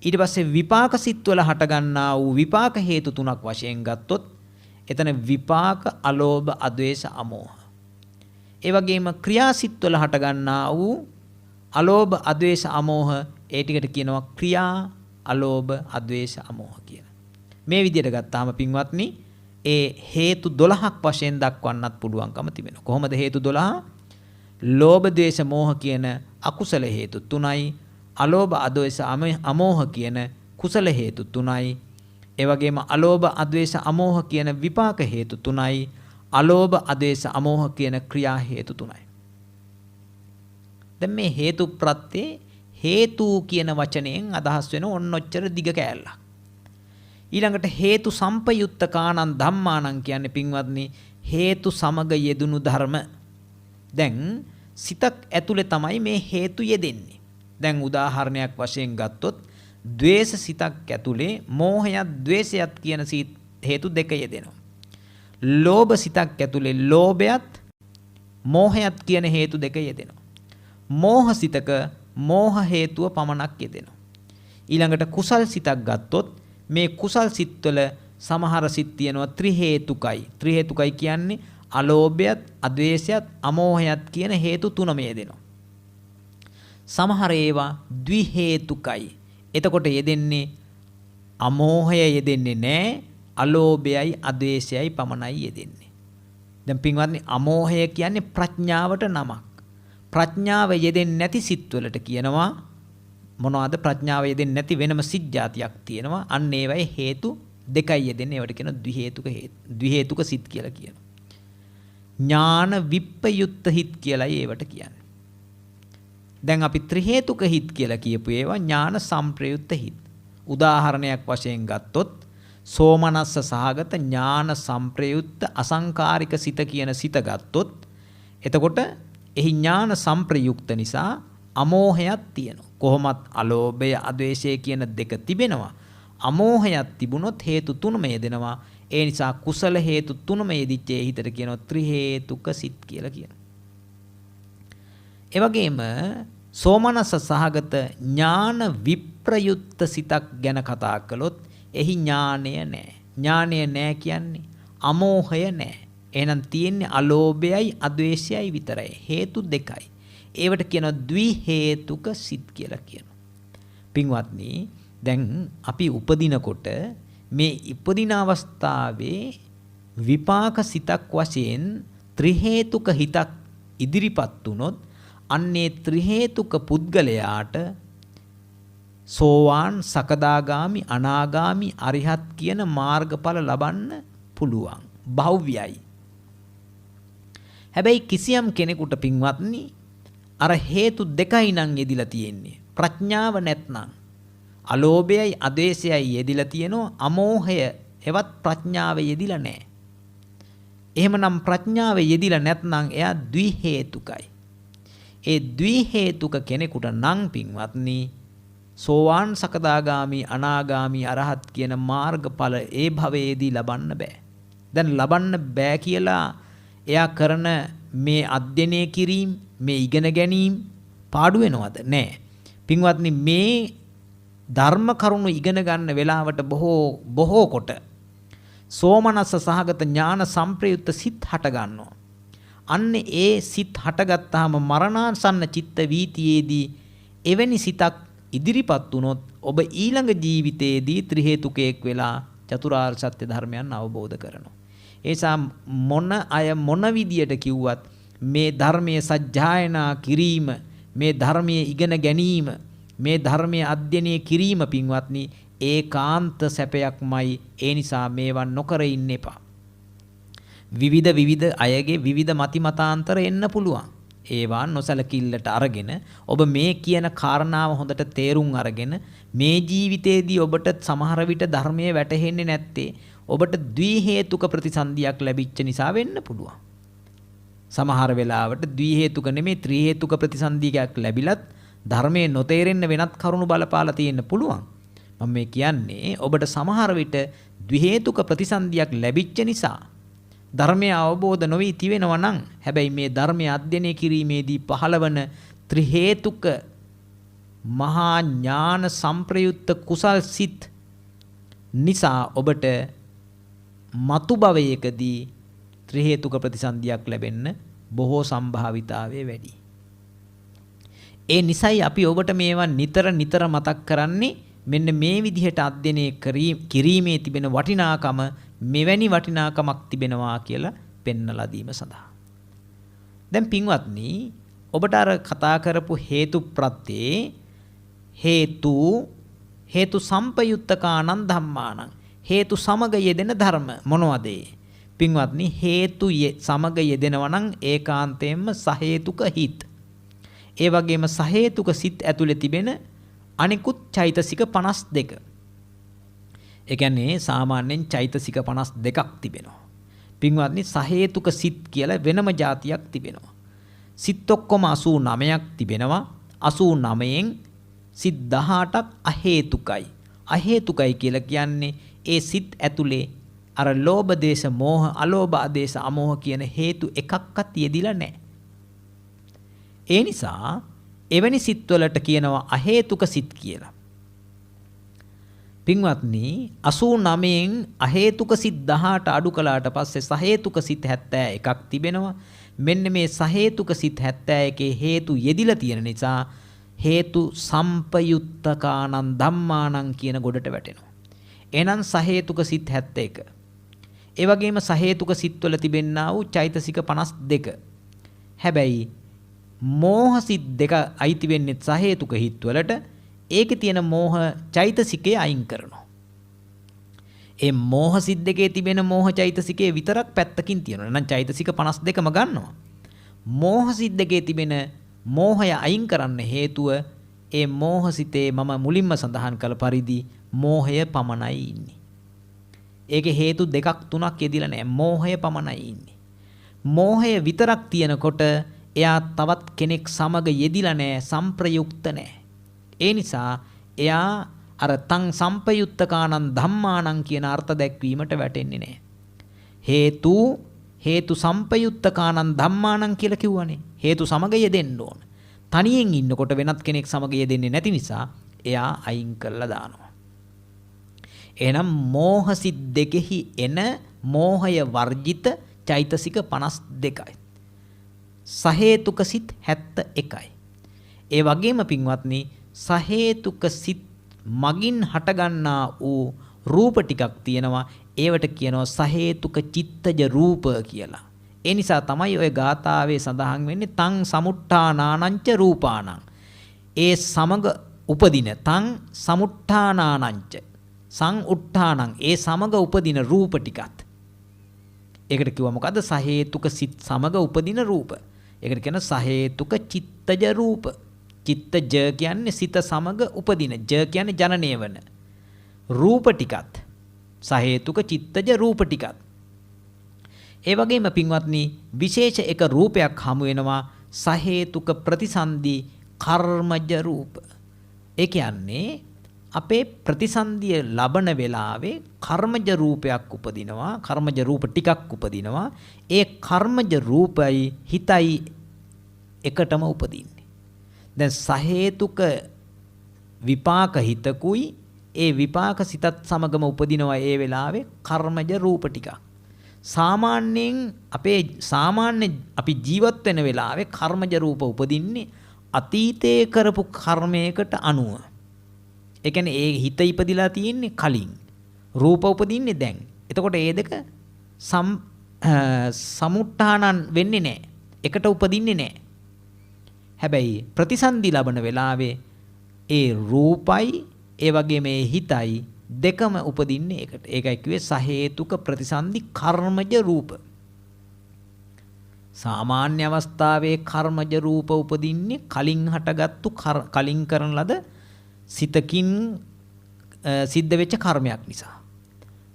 ඊට පස්සේ විපාක සිත්වල හටගන්නා වූ විපාක හේතු තුනක් වශයෙන් ගත්තොත් එතන විපාක, අලෝභ, අද්වේෂ, අමෝහ. ඒ වගේම ක්‍රියා සිත්වල හටගන්නා වූ අලෝභ, අද්වේෂ, අමෝහ ඒ ටිකට කියනවා ක්‍රියා, අලෝභ, අද්වේෂ, අමෝහ කියලා. මේ විදිහට ගත්තාම පින්වත්නි ඒ හේතු 12ක් වශයෙන් දක්වන්නත් පුළුවන්කම තිබෙනවා. කොහොමද හේතු 12? ලෝභ, ද්වේෂ, මෝහ කියන අකුසල හේතු 3යි. අලෝභ, අද්වේෂ, අමෝහ කියන කුසල හේතු 3යි. ඒ වගේම අලෝභ, අද්වේෂ, අමෝහ කියන විපාක හේතු 3යි. අලෝභ, අද්වේෂ, අමෝහ කියන ක්‍රියා හේතු 3යි. දැන් මේ හේතු ප්‍රත්‍යේ හේතු කියන වචනයෙන් අදහස් වෙන ඔන්නොච්චර දිග කෑල්ලක්. ඊළඟට හේතු සම්පයුත්ත කාණං ධම්මාණං කියන්නේ පින්වත්නි හේතු සමග යෙදුණු ධර්ම. දැන් සිතක් ඇතුලේ තමයි මේ හේතු යෙදෙන්නේ. දැන් උදාහරණයක් වශයෙන් ගත්තොත් ද්වේෂ සිතක් ඇතුලේ මෝහයත් ද්වේෂයත් කියන හේතු දෙක යෙදෙනවා. ලෝභ සිතක් ඇතුලේ ලෝභයත් මෝහයත් කියන හේතු දෙක යෙදෙනවා. මෝහ සිතක මෝහ හේතුව පමණක් යෙදෙනවා. ඊළඟට කුසල් සිතක් ගත්තොත් මේ කුසල් සිත්වල සමහර සිත් තියෙනවා ත්‍රි හේතුකයි. ත්‍රි හේතුකයි කියන්නේ අලෝභයත්, අද්වේෂයත්, අමෝහයත් කියන හේතු තුනම යෙදෙනවා. සමහර ඒවා ද්වි හේතුකයි. එතකොට යෙදෙන්නේ අමෝහය යෙදෙන්නේ නැහැ. අලෝභයයි, අද්වේෂයයි පමණයි යෙදෙන්නේ. දැන් පින්වත්නි අමෝහය කියන්නේ ප්‍රඥාවට නමක්. ප්‍රඥාව යෙදෙන්නේ නැති සිත්වලට කියනවා මොනවද? ප්‍රඥාව යෙදෙන්නේ නැති වෙනම සිත් જાතියක් තියෙනවා. අන්න ඒවයි හේතු දෙකයි යෙදෙන්නේ. ඒවට කියන ද්වි හේතුක සිත් කියලා කියනවා. ඥාන විප්පයුත්ත හිත් කියලායි ඒවට කියන්නේ. දැන් අපි ත්‍රි හේතුක හිත් කියලා කියපු ඒවා ඥාන සම්ප්‍රයුක්ත හිත්. උදාහරණයක් වශයෙන් ගත්තොත් සෝමනස්ස සහගත ඥාන සම්ප්‍රයුක්ත අසංකාරික සිත කියන සිත ගත්තොත් එතකොට එහි ඥාන සම්ප්‍රයුක්ත නිසා අමෝහයක් තියෙනවා. කොහොමත් අලෝභය, අද්වේෂය කියන දෙක තිබෙනවා. අමෝහයක් තිබුණොත් හේතු තුනම යෙදෙනවා. ඒ නිසා කුසල හේතු තුනම යෙදිච්ච ඒ හිතට කියනවා ත්‍රි හේතුක සිත් කියලා කියනවා. ඒ වගේම සෝමනස්ස සහගත ඥාන විප්‍රයුක්ත සිතක් ගැන කතා කළොත් එහි ඥානය නැහැ. ඥානය නැහැ කියන්නේ අමෝහය නැහැ. එහෙනම් තියෙන්නේ අලෝභයයි අද්වේෂයයි විතරයි. හේතු දෙකයි. ඒවට කියනවා ද්වි හේතුක සිත් කියලා කියනවා. පින්වත්නි දැන් අපි උපදිනකොට මේ ඉපදින අවස්ථාවේ විපාක සිතක් වශයෙන් ත්‍රි හේතුක හිතක් ඉදිරිපත් වුනොත් අන්නේ ත්‍රි හේතුක පුද්ගලයාට සෝවාන්, සකදාගාමි, අනාගාමි, අරිහත් කියන මාර්ගඵල ලබන්න පුළුවන්. භව්‍යයි. හැබැයි කිසියම් කෙනෙකුට පින්වත්නි අර හේතු දෙකයි නම් යෙදිලා තියෙන්නේ. ප්‍රඥාව නැත්නම් අලෝභයයි අද්වේෂයයි යෙදිලා තියෙනවා. අමෝහය එවත් ප්‍රඥාව යෙදිලා නැහැ. එහෙමනම් ප්‍රඥාව යෙදිලා නැත්නම් එයා ද්වි හේතුකයි. ඒ ද්වි හේතුක කෙනෙකුට නම් පින්වත්නි සෝවාන්, සකදාගාමි, අනාගාමි, අරහත් කියන මාර්ගඵල ඒ භවයේදී ලබන්න බෑ. දැන් ලබන්න බෑ කියලා එයා කරන මේ අධ්‍යයනය කිරීම, මේ ඉගෙන ගැනීම පාඩු වෙනවද? නෑ. පින්වත්නි මේ ධර්ම කරුණු ඉගෙන ගන්න වෙලාවට බොහෝ කොට සෝමනස්ස සහගත ඥාන සම්ප්‍රයුක්ත සිත් හට ගන්නවා. අන්න ඒ සිත් හටගත්තාම මරණාසන්න චිත්ත වීතියේදී එවැනි සිතක් ඉදිරිපත් වුණොත් ඔබ ඊළඟ ජීවිතයේදී ත්‍රි හේතුකයෙක් වෙලා චතුරාර්ය සත්‍ය ධර්මයන් අවබෝධ කරනවා. ඒ නිසා මොන අය මොන විදියට කිව්වත් මේ ධර්මයේ සජ්ජායනා කිරීම, මේ ධර්මයේ ඉගෙන ගැනීම, මේ ධර්මයේ අධ්‍යයනය කිරීම පින්වත්නි ඒකාන්ත සැපයක්මයි. ඒ නිසා මේවා නොකර ඉන්න එපා. විවිධ අයගේ විවිධ මති මතාන්තර එන්න පුළුවන්. ඒවා නොසලකිල්ලට අරගෙන ඔබ මේ කියන කාරණාව හොඳට තේරුම් අරගෙන මේ ජීවිතේදී ඔබට සමහර විට ධර්මයේ වැටහෙන්නේ නැත්තේ ඔබට ද්වි හේතුක ප්‍රතිසන්දියක් ලැබිච්ච නිසා වෙන්න පුළුවන්. සමහර වෙලාවට ද්වි හේතුක නෙමෙයි ත්‍රි හේතුක ප්‍රතිසන්දියක් ලැබිලත් ධර්මයේ නොතේරෙන්න වෙනත් කරුණු බලපාලා තියෙන්න පුළුවන්. මම මේ කියන්නේ ඔබට සමහර විට ද්වි හේතුක ප්‍රතිසන්දියක් ලැබිච්ච නිසා ධර්මය අවබෝධ නොවී තිවෙනවා නම් හැබැයි මේ ධර්මය අධ්‍යයනය කිරීමේදී පහළවන ත්‍රි හේතුක මහා ඥාන සංප්‍රයුක්ත කුසල් සිත් නිසා ඔබට මතු භවයකදී ත්‍රි හේතුක ප්‍රතිසන්දියක් ලැබෙන්න බොහෝ සම්භාවිතාවය වැඩි. ඒ නිසයි අපි ඔබට මේවා නිතර මතක් කරන්නේ මෙන්න මේ විදිහට අධ්‍යයනය කිරීමේ තිබෙන වටිනාකම මෙවැනි වටිනාකමක් තිබෙනවා කියලා පෙන්වලා දීම සඳහා. දැන් පින්වත්නි ඔබට අර කතා කරපු හේතු ප්‍රත්‍යේ හේතු සම්පයුත්තකානං ධම්මානං හේතු සමග යෙදෙන ධර්ම මොනවද? පින්වත්නි හේතු සමග යෙදෙනවා නම් ඒකාන්තයෙන්ම සහේතුක හිත්. ඒ වගේම සහේතුක සිත් ඇතුලේ තිබෙන අනිකුත් චෛතසික 52. ඒ කියන්නේ සාමාන්‍යයෙන් චෛතසික 52ක් තිබෙනවා. පින්වත්නි සහේතුක සිත් කියලා වෙනම જાතියක් තිබෙනවා. සිත් ඔක්කොම 89ක් තිබෙනවා. 89න් සිත් 18ක් අහේතුකයි. අහේතුකයි කියලා කියන්නේ ඒ සිත් ඇතුලේ අර ලෝභ දේශ මෝහ අලෝභ ආදේශ අමෝහ කියන හේතු එකක්වත් යෙදිලා නැහැ. ඒ නිසා එවැනි සිත්වලට කියනවා අහේතුක සිත් කියලා. පින්වත්නි 89න් අහේතුක සිත් 18 අඩු කළාට පස්සේ සහේතුක සිත් 71ක් තිබෙනවා. මෙන්න මේ සහේතුක සිත් 71 හේතු යෙදිලා තියෙන නිසා හේතු සම්පයුත්තකානං ධම්මානං කියන ගොඩට වැටෙනවා. එහෙනම් සහේතුක සිත් 71. ඒ වගේම සහේතුක සිත්වල තිබෙන්නා වූ චෛතසික 52. හැබැයි මෝහ සිත් දෙක අයිති වෙන්නේ සහේතුක හිත්වලට. ඒකේ තියෙන මෝහ චෛතසිකය අයින් කරනවා. ඒ මෝහ සිත් දෙකේ තිබෙන මෝහ චෛතසිකේ විතරක් පැත්තකින් තියෙනවා. එහෙනම් චෛතසික 52ම ගන්නවා. මෝහ සිත් දෙකේ තිබෙන මෝහය අයින් කරන්න හේතුව ඒ මෝහ සිතේ මම මුලින්ම සඳහන් කළ පරිදි මෝහය පමණයි ඉන්නේ. ඒකේ හේතු දෙකක් තුනක් යෙදිලා නැහැ. මෝහය පමණයි ඉන්නේ. මෝහය විතරක් තියෙනකොට එයා තවත් කෙනෙක් සමග යෙදිලා නැහැ, සංප්‍රයුක්ත නැහැ. ඒ නිසා එයා අර තං සම්පයුත්තකානං ධම්මානං කියන අර්ථ දැක්වීමට වැටෙන්නේ නැහැ. හේතු සම්පයුත්තකානං ධම්මානං කියලා කිව්වනේ. හේතු සමග යෙදෙන්න ඕන. තනියෙන් ඉන්නකොට වෙනත් කෙනෙක් සමග යෙදෙන්නේ නැති නිසා එයා අයින් කරලා දානවා. එහෙනම් මෝහසිත දෙකෙහි එන මෝහය වර්ජිත චෛතසික 52යි. සහේතුක සිත් 71යි. ඒ වගේම පින්වත්නි සහේතුක සිත් මගින් හටගන්නා වූ රූප ටිකක් තියෙනවා. ඒවට කියනවා සහේතුක චිත්තජ රූප කියලා. ඒ නිසා තමයි ඔය ගාථාවේ සඳහන් වෙන්නේ තං සමුට්ඨානානංච රූපානං. ඒ සමග උපදින තං සමුට්ඨානානංච සංඋට්ඨානං ඒ සමග උපදින රූප ටිකත්. ඒකට කිව්වා මොකද්ද? සහේතුක සිත් සමග උපදින රූප. ඒකට කියන සහේතුක චිත්තජ රූප. චිත්තජ කියන්නේ සිත සමග උපදින. ජ කියන්නේ ජනනය වන. රූප ටිකත්. සහේතුක චිත්තජ රූප ටිකත්. ඒ වගේම පින්වත්නි විශේෂ එක රූපයක් හමු වෙනවා සහේතුක ප්‍රතිසන්දි කර්මජ රූප. ඒ කියන්නේ අපේ ප්‍රතිසන්දිය ලබන වෙලාවේ කර්මජ රූපයක් උපදිනවා. කර්මජ රූප ටිකක් උපදිනවා. ඒ කර්මජ රූපයි හිතයි එකටම උපදින්නේ. දැන් සහේතුක විපාක හිතකුයි ඒ විපාක සිතත් සමගම උපදිනවා ඒ වෙලාවේ කර්මජ රූප ටිකක්. සාමාන්‍යයෙන් සාමාන්‍ය අපි ජීවත් වෙන වෙලාවේ කර්මජ රූප උපදින්නේ අතීතයේ කරපු කර්මයකට අනුව. ඒ කියන්නේ ඒ හිත ඉපදිලා තියෙන්නේ කලින්. රූප උපදින්නේ දැන්. එතකොට මේ දෙක සමුට්ඨානන් වෙන්නේ නැහැ. එකට උපදින්නේ නැහැ. හැබැයි ප්‍රතිසන්දි ලබන වෙලාවේ ඒ රූපයි ඒ වගේ මේ හිතයි දෙකම උපදින්නේ එකට. ඒකයි කිව්වේ සහේතුක ප්‍රතිසන්දි කර්මජ රූප. සාමාන්‍ය අවස්ථාවේ කර්මජ රූප උපදින්නේ කලින් හටගත්තු කලින් කරන ලද සිතකින් සිද්ධ වෙච්ච කර්මයක් නිසා.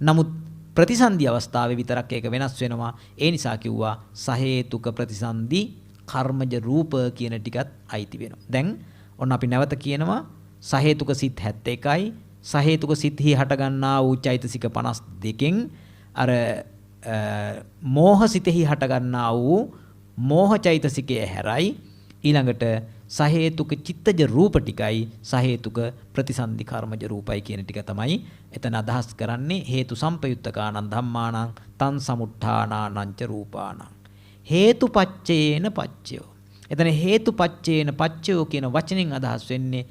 නමුත් ප්‍රතිසන්දි අවස්ථාවේ විතරක් ඒක වෙනස් වෙනවා. ඒ නිසා කිව්වා සහේතුක ප්‍රතිසන්දි කර්මජ රූප කියන ටිකත් අයිති වෙනවා. දැන් ඔන්න අපි නැවත කියනවා සහේතුක සිත් 71යි සහේතුක සිත්හි හටගන්නා වූ චෛතසික 52කින් අර මෝහ සිතෙහි හටගන්නා වූ මෝහ චෛතසිකය හැරයි ඊළඟට සහේතුක චිත්තජ රූප ටිකයි සහේතුක ප්‍රතිසන්දි කර්මජ රූපයි කියන ටික තමයි එතන අදහස් කරන්නේ හේතු සම්පයුත්තකානං ධම්මානං තං සමුත්ථානානං ච රූපානං හේතුපච්චේන පච්චයෝ. එතන හේතුපච්චේන පච්චයෝ කියන වචනෙන් අදහස් වෙන්නේ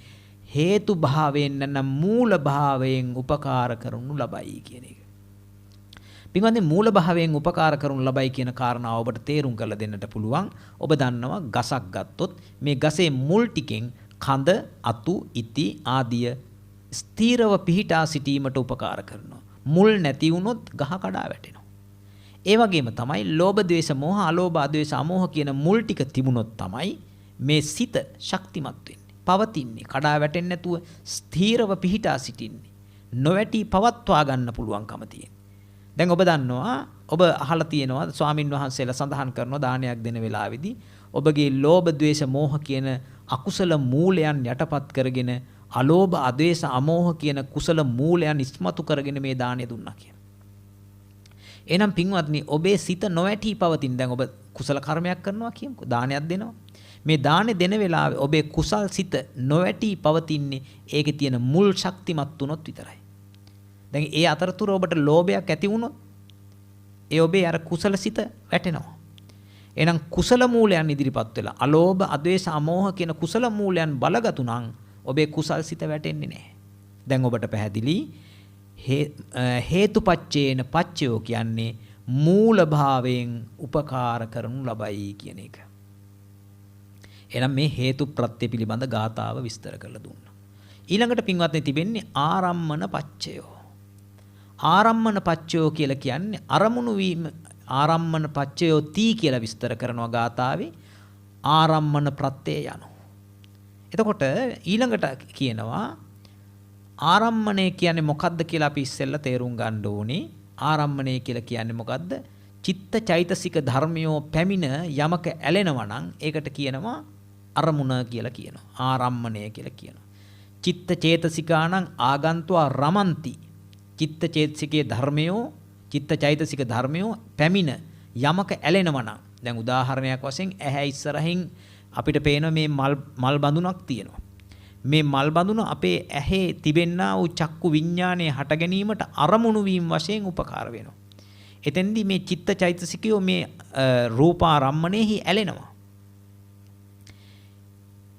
හේතු භාවයෙන් නැත්නම් මූල භාවයෙන් උපකාර කරනු ලබයි කියන එක. පින්වත්නි මූල භාවයෙන් උපකාර කරනු ලබයි කියන කාරණාව ඔබට තේරුම් කරලා දෙන්නට පුළුවන්. ඔබ දන්නවා ගසක් ගත්තොත් මේ ගසේ මුල් ටිකෙන් කඳ, අතු, ඉති ආදිය ස්ථීරව පිහිටා සිටීමට උපකාර කරනවා. මුල් නැති වුණොත් ගහ කඩා වැටෙනවා. ඒ වගේම තමයි ලෝභ, ද්වේෂ, මෝහ, අලෝභ, අද්වේෂ, අමෝහ කියන මුල් ටික තිබුණොත් තමයි මේ සිත ශක්තිමත් වෙන්නේ. පවතින්නේ කඩා වැටෙන්නේ නැතුව ස්ථීරව පිහිටා සිටින්නේ. නොවැටි පවත්වා ගන්න පුළුවන්කම තියෙනවා. දැන් ඔබ දන්නවා ඔබ අහලා තියෙනවා ස්වාමින් වහන්සේලා සඳහන් කරනවා දානයක් දෙන වෙලාවේදී ඔබගේ ලෝභ, ද්වේෂ, මෝහ කියන අකුසල මූලයන් යටපත් කරගෙන අලෝභ, අද්වේෂ, අමෝහ කියන කුසල මූලයන් ඉස්මතු කරගෙන මේ දානය දුන්නා කියන. එහෙනම් පින්වත්නි ඔබේ සිත නොවැටි පවතින. දැන් ඔබ කුසල කර්මයක් කරනවා කියමුකෝ. දානයක් දෙනවා. මේ දානේ දෙන වෙලාවේ ඔබේ කුසල් සිත නොවැටි පවතින්නේ ඒකේ තියෙන මුල් ශක්තිමත් වුණොත් විතරයි. දැන් ඒ අතරතුර ඔබට ලෝභයක් ඇති වුණොත් ඒ ඔබේ අර කුසල සිත වැටෙනවා. එහෙනම් කුසල මූලයන් ඉදිරිපත් වෙලා අලෝභ, අද්වේෂ, අමෝහ කියන කුසල මූලයන් බලගතු නම් ඔබේ කුසල් සිත වැටෙන්නේ නැහැ. දැන් ඔබට පැහැදිලි හේතුපච්චේන පච්චයෝ කියන්නේ මූල භාවයෙන් උපකාර කරනු ලබයි කියන එක. එහෙනම් මේ හේතු ප්‍රත්‍ය පිළිබඳ ගාථාව විස්තර කරලා දුන්නා. ඊළඟට පින්වත්නි තිබෙන්නේ ආරම්මන පච්චයෝ. ආරම්මන පච්චයෝ කියලා කියන්නේ අරමුණු වීම. ආරම්මන පච්චයෝ තී කියලා විස්තර කරනවා ගාථාවේ ආරම්මන ප්‍රත්‍ය යනු. එතකොට ඊළඟට කියනවා ආරම්මණය කියන්නේ මොකද්ද කියලා අපි ඉස්සෙල්ලා තේරුම් ගන්න ඕනේ. ආරම්මණය කියලා කියන්නේ මොකද්ද? චිත්ත චෛතසික ධර්මයෝ පැමිණ යමක ඇලෙනවා නම් ඒකට කියනවා අරමුණ කියලා කියනවා. ආරම්මණය කියලා කියනවා. චිත්ත චේතසිකානං ආගන්තුවා රමන්ති. චිත්ත චේතසිකේ ධර්මයෝ චිත්ත චෛතසික ධර්මයෝ පැමිණ යමක ඇලෙනවා නම් දැන් උදාහරණයක් වශයෙන් ඇහැ ඉස්සරහින් අපිට පේන මේ මල් බඳුනක් තියෙනවා. මේ මල් බඳුන අපේ ඇහි තිබෙන්නා වූ චක්කු විඥානයේ හට ගැනීමට අරමුණු වීම වශයෙන් උපකාර වෙනවා. එතෙන්දී මේ චිත්ත චෛතසිකයෝ මේ රූපාරම්මණයෙහි ඇලෙනවා.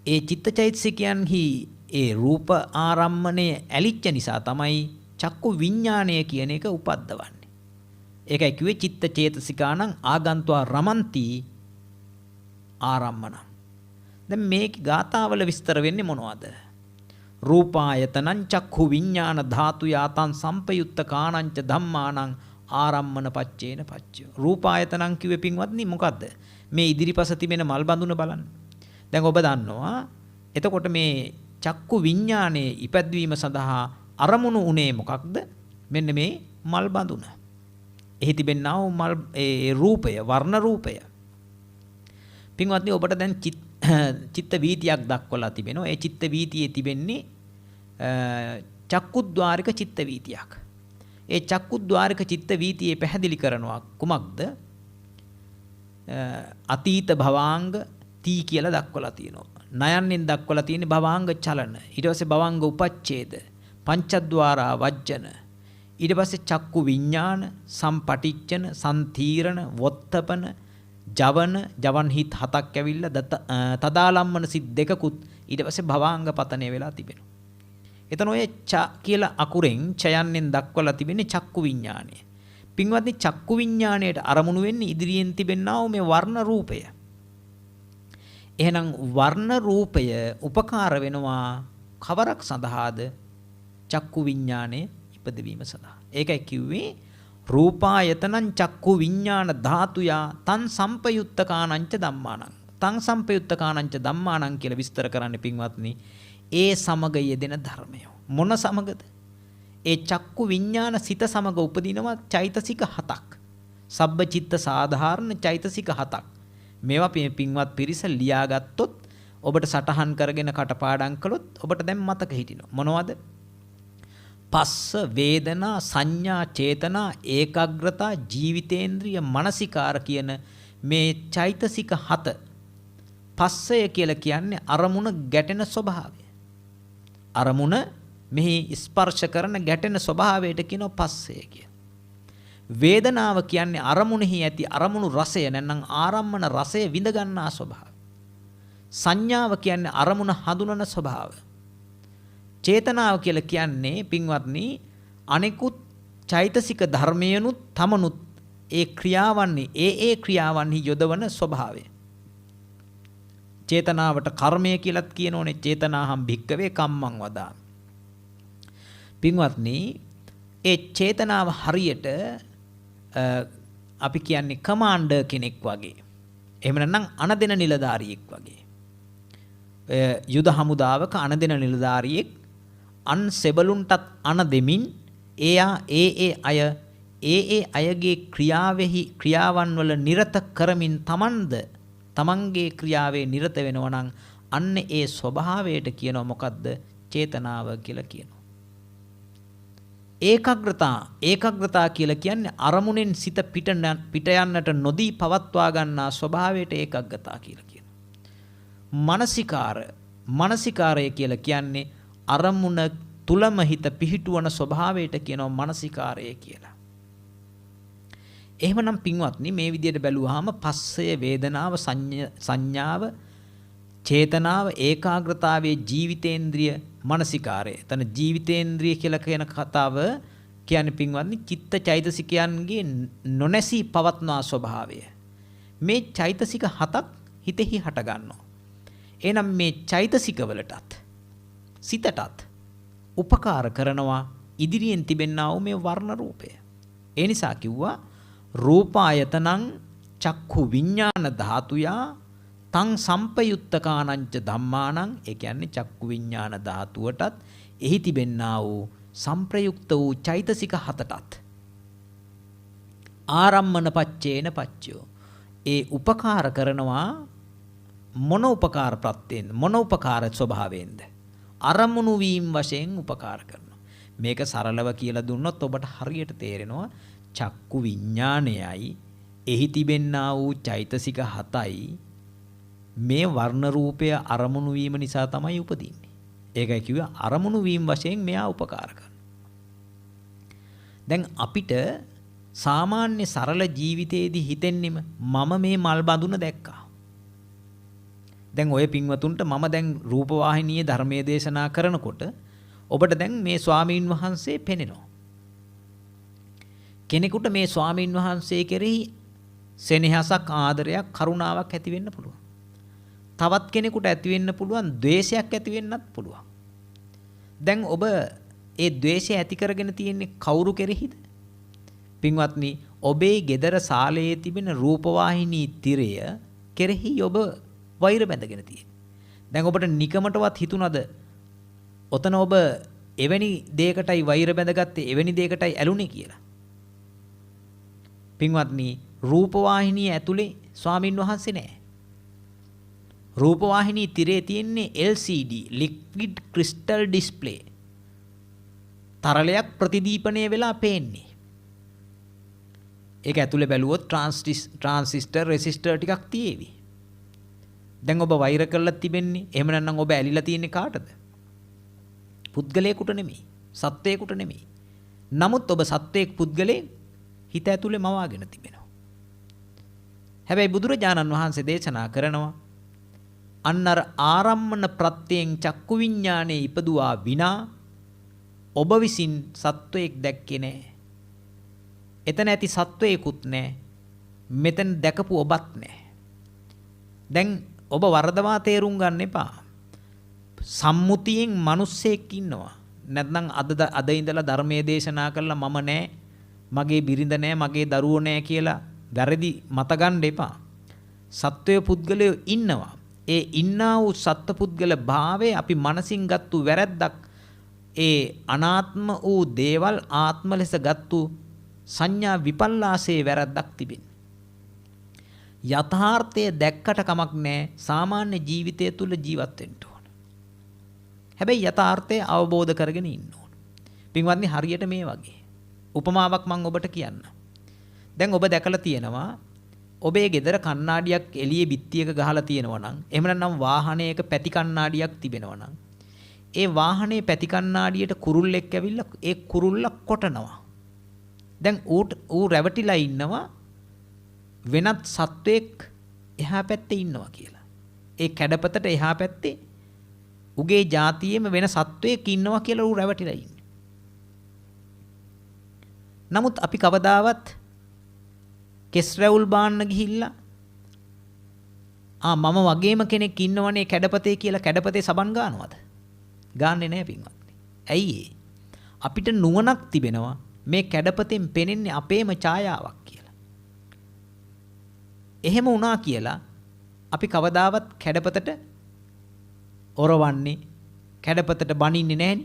ඒ චිත්ත චෛතසිකයන්හි ඒ රූප ආරම්මණය ඇලිච්ච නිසා තමයි චක්කු විඥානය කියන එක උපද්දවන්නේ. ඒකයි කිව්වේ චිත්ත චේතසිකානං ආගන්තුවා රමන්ති ආරම්මන. දැන් මේ ගාථාවල විස්තර වෙන්නේ මොනවද? රූපායතනං චක්ඛු විඥාන ධාතු යාතං සම්පයුත්ත කාණංච ධම්මානං ආරම්මන පච්චේන පච්චය. රූපායතනං කිව්වේ පින්වත්නි මොකද්ද? මේ ඉදිරිපස තිබෙන මල් බඳුන බලන්න. දැන් ඔබ දන්නවා එතකොට මේ චක්කු විඥානයේ ඉපැද්වීම සඳහා අරමුණු උනේ මොකක්ද? මෙන්න මේ මල් බඳුන. එහි තිබෙනා වූ මල් ඒ රූපය, වර්ණ රූපය. පින්වත්නි ඔබට දැන් චිත්ත වීතියක් දක්වලා තිබෙනවා. ඒ චිත්ත වීතියේ තිබෙන්නේ චක්කුද්්වාරික චිත්ත වීතියක්. ඒ චක්කුද්්වාරික චිත්ත වීතියේ පැහැදිලි කරනවා කුමක්ද? අතීත භවාංග තී කියලා දක්වලා තියෙනවා. නයන්ෙන් දක්වලා තියෙන්නේ භවාංග චලන. ඊට පස්සේ භවාංග උපච්ඡේද, පංචද්වාරා වජ්ජන. ඊට පස්සේ චක්කු විඥාන, සම්පටිච්ඡන, සම්තීරණ, වොත්තපන, ජවන, ජවන් හිත් 7ක් ඇවිල්ලා තදාලම්මන සිත් 2කුත් ඊට පස්සේ භවාංග පතනය වෙලා තිබෙනවා. එතන ඔය ච කියලා අකුරෙන් චයන්නෙන් දක්වලා තිබෙන්නේ චක්කු විඥානය. පින්වත්නි චක්කු විඥාණයට අරමුණු වෙන්නේ ඉදිරියෙන් තිබෙනා වූ මේ වර්ණ රූපය. එහෙනම් වර්ණ රූපය උපකාර වෙනවා කවරක් සඳහාද? චක්කු විඥානයේ ඉපදවීම සඳහා. ඒකයි කිව්වේ රූපායතනං චක්කු විඥාන ධාතුයා තං සම්පයුත්තකානංච ධම්මානං. තං සම්පයුත්තකානංච ධම්මානං කියලා විස්තර කරන්නේ පින්වත්නි ඒ සමග යෙදෙන ධර්මය. මොන සමගද? ඒ චක්කු විඥාන සිත සමග උපදිනවා චෛතසික 7ක්. සබ්බචිත්ත සාධාරණ චෛතසික 7ක්. මේවා පින්වත් පිරිස ලියාගත්තොත් ඔබට සටහන් කරගෙන කටපාඩම් කළොත් ඔබට දැන් මතක හිටිනවා. මොනවද? පස්ස, වේදනා, සංඥා, චේතනා, ඒකාග්‍රතා, ජීවිතේන්ද්‍රිය, මනසිකාර කියන මේ චෛතසික 7. පස්සය කියලා කියන්නේ අරමුණ ගැටෙන ස්වභාවය. අරමුණ මෙහි ස්පර්ශ කරන ගැටෙන ස්වභාවයට කියනවා පස්සය කියලා. වේදනාව කියන්නේ අරමුණෙහි ඇති අරමුණු රසය නැත්නම් ආරම්මන රසය විඳ ගන්නා ස්වභාවය. සංඥාව කියන්නේ අරමුණ හඳුනන ස්වභාවය. චේතනාව කියලා කියන්නේ පින්වත්නි අනිකුත් චෛතසික ධර්මයනුත් තමනුත් ඒ ක්‍රියාවන්හි යොදවන ස්වභාවය. චේතනාවට කර්මය කියලාත් කියනෝනේ. චේතනාහම් භික්කවේ කම්මං වදාමි. පින්වත්නි ඒ චේතනාව හරියට අපි කියන්නේ කමාන්ඩර් කෙනෙක් වගේ. එහෙම නැත්නම් අනදෙන නිලධාරියෙක් වගේ. යුද හමුදාවක අනදෙන නිලධාරියෙක් අන් සෙබළුන්ටත් අන දෙමින් ඒ අයගේ ක්‍රියාවන් වල නිරත කරමින් තමන්ගේ ක්‍රියාවේ නිරත වෙනවා නම් අන්න ඒ ස්වභාවයට කියනවා මොකද්ද? චේතනාව කියලා කියනවා. ඒකාග්‍රතා කියලා කියන්නේ අරමුණෙන් සිත පිට යන්නට නොදී පවත්වා ගන්නා ස්වභාවයට ඒකාග්‍රතා කියලා කියනවා. මනසිකාරය කියලා කියන්නේ අරමුණ තුලම හිත පිහිටුවන ස්වභාවයට කියනවා මනසිකාරය කියලා. එහෙමනම් පින්වත්නි මේ විදිහට බැලුවාම පස්සය, වේදනාව, සංඥාව, චේතනාව, ඒකාග්‍රතාවයේ ජීවිතේන්ද්‍රිය, මනසිකාරය. එතන ජීවිතේන්ද්‍රිය කියලා කියන කතාව කියන්නේ පින්වත්නි චිත්ත චෛතසිකයන්ගේ නොනැසී පවත්නා ස්වභාවය. මේ චෛතසික 7ක් හිතෙහි හට ගන්නවා. එහෙනම් මේ චෛතසික වලටත් සිතටත් උපකාර කරනවා ඉදිරියෙන් තිබෙනා වූ මේ වර්ණ රූපය. ඒ නිසා කිව්වා රූපායතනං චක්ඛු විඥාන ධාතුයා තං සම්පයුත්තකානංච ධම්මානං. ඒ කියන්නේ චක්කු විඥාන ධාතුවටත් එහි තිබෙන්නා වූ සංප්‍රයුක්ත වූ චෛතසික 7ටත් ආරම්මන පච්චේන පච්චයෝ ඒ උපකාර කරනවා. මොන උපකාර ප්‍රත්‍යෙන් මොන උපකාර ස්වභාවයෙන්ද? අරමුණු වීම වශයෙන් උපකාර කරනවා. මේක සරලව කියලා දුන්නොත් ඔබට හරියට තේරෙනවා චක්කු විඥානයයි එහි තිබෙන්නා වූ චෛතසික 7යි මේ වර්ණ රූපය අරමුණු වීම නිසා තමයි උපදින්නේ. ඒකයි කිව්වේ අරමුණු වීම වශයෙන් මෙයා උපකාර කරනවා. දැන් අපිට සාමාන්‍ය සරල ජීවිතයේදී හිතෙන්නෙම මම මේ මල් බඳුන දැක්කා. දැන් ඔය පින්වතුන්ට මම දැන් රූපවාහිනියේ ධර්මයේ දේශනා කරනකොට ඔබට දැන් මේ ස්වාමීන් වහන්සේ පෙනෙනවා. කෙනෙකුට මේ ස්වාමීන් වහන්සේ කෙරෙහි සෙනෙහසක්, ආදරයක්, කරුණාවක් ඇති වෙන්න පුළුවන්. තවත් කෙනෙකුට ඇති වෙන්න පුළුවන් ද්වේෂයක් ඇති වෙන්නත් පුළුවන්. දැන් ඔබ ඒ ද්වේෂය ඇති කරගෙන තියෙන්නේ කවුරු කෙරෙහිද? පින්වත්නි, ඔබේ ගෙදර සාලයේ තිබෙන රූපවාහිනී තිරය කෙරෙහි ඔබ වෛර බැඳගෙන තියෙන්නේ. දැන් ඔබට නිකමටවත් හිතුණද ඔතන ඔබ එවැනි දෙයකටයි වෛර බැඳගත්තේ, එවැනි දෙයකටයි ඇලුනේ කියලා? පින්වත්නි, රූපවාහිනිය ඇතුලේ ස්වාමින් වහන්සේ නැහැ. රූපවාහිනී තිරේ තියෙන්නේ LCD liquid crystal display. තරලයක් ප්‍රතිදීපනය වෙලා පේන්නේ. ඒක ඇතුලේ බැලුවොත් ට්‍රාන්සිස්ටර් රෙසිස්ටර් ටිකක් තියෙවි. දැන් ඔබ වෛර කරලා තිබෙන්නේ, එහෙම නැත්නම් ඔබ ඇලිලා තියෙන්නේ කාටද? පුද්ගලයෙකුට නෙමෙයි, සත්වයෙකුට නෙමෙයි. නමුත් ඔබ සත්වයක් පුද්ගලයෙක් හිත ඇතුලේ මවාගෙන තිබෙනවා. හැබැයි බුදුරජාණන් වහන්සේ දේශනා කරනවා අන්නර ආරම්මන ප්‍රත්‍යයෙන් චක්කු විඥානයේ ඉපදුවා විනා ඔබ විසින් සත්වයක් දැක්කේ නැහැ. එතන ඇති සත්වයකුත් නැහැ. මෙතන දැකපු ඔබත් නැහැ. දැන් ඔබ වරදවා තේරුම් ගන්න එපා. සම්මුතියෙන් මිනිස්සෙක් ඉන්නවා. නැත්නම් අද ඉඳලා ධර්මයේ දේශනා කළා මම නැහැ, මගේ බිරිඳ නැහැ, මගේ දරුවෝ නැහැ කියලා වැරදි මත ගන්න එපා. සත්වය පුද්ගලයෝ ඉන්නවා. ඒ ඉන්නා වූ සත්පුද්ගල භාවයේ අපි මනසින් ගත්තු වැරැද්දක් ඒ අනාත්ම වූ දේවල් ආත්ම ලෙස ගත්තු සංඥා විපල්ලාසයේ වැරැද්දක් තිබෙන. යථාර්ථය දැක්කට කමක් නැහැ. සාමාන්‍ය ජීවිතය තුළ ජීවත් වෙන්න ඕන. හැබැයි යථාර්ථය අවබෝධ කරගෙන ඉන්න ඕන. පින්වත්නි හරියට මේ වගේ උපමාවක් මම ඔබට කියන්නම්. දැන් ඔබ දැකලා තියෙනවා ඔබේ ගෙදර කණ්ණාඩියක් එළියේ බිත්තියක ගහලා තියෙනවා නම් එහෙම නැත්නම් වාහනයක පැති කණ්ණාඩියක් තිබෙනවා නම් ඒ වාහනේ පැති කණ්ණාඩියට කුරුල්ලෙක් ඇවිල්ලා ඒ කුරුල්ල කොටනවා. දැන් ඌ රැවටිලා ඉන්නවා වෙනත් සත්වයක් එහා පැත්තේ ඉන්නවා කියලා. ඒ කැඩපතට එහා පැත්තේ උගේ જાතියෙම වෙන සත්වයක් ඉන්නවා කියලා ඌ රැවටිලා ඉන්නේ. නමුත් අපි කවදාවත් කෙස් රැවුල් බාන්න ගිහිල්ලා මම වගේම කෙනෙක් ඉන්නවනේ කැඩපතේ කියලා කැඩපතේ සබන් ගන්නවද? ගන්නෙ නැහැ පින්වත්නි. ඇයි ඒ? අපිට නුවණක් තිබෙනවා මේ කැඩපතෙන් පෙනෙන්නේ අපේම ඡායාවක් කියලා. එහෙම වුණා කියලා අපි කවදාවත් කැඩපතට ඔරවන්නේ කැඩපතට බනින්නේ නැහෙනි.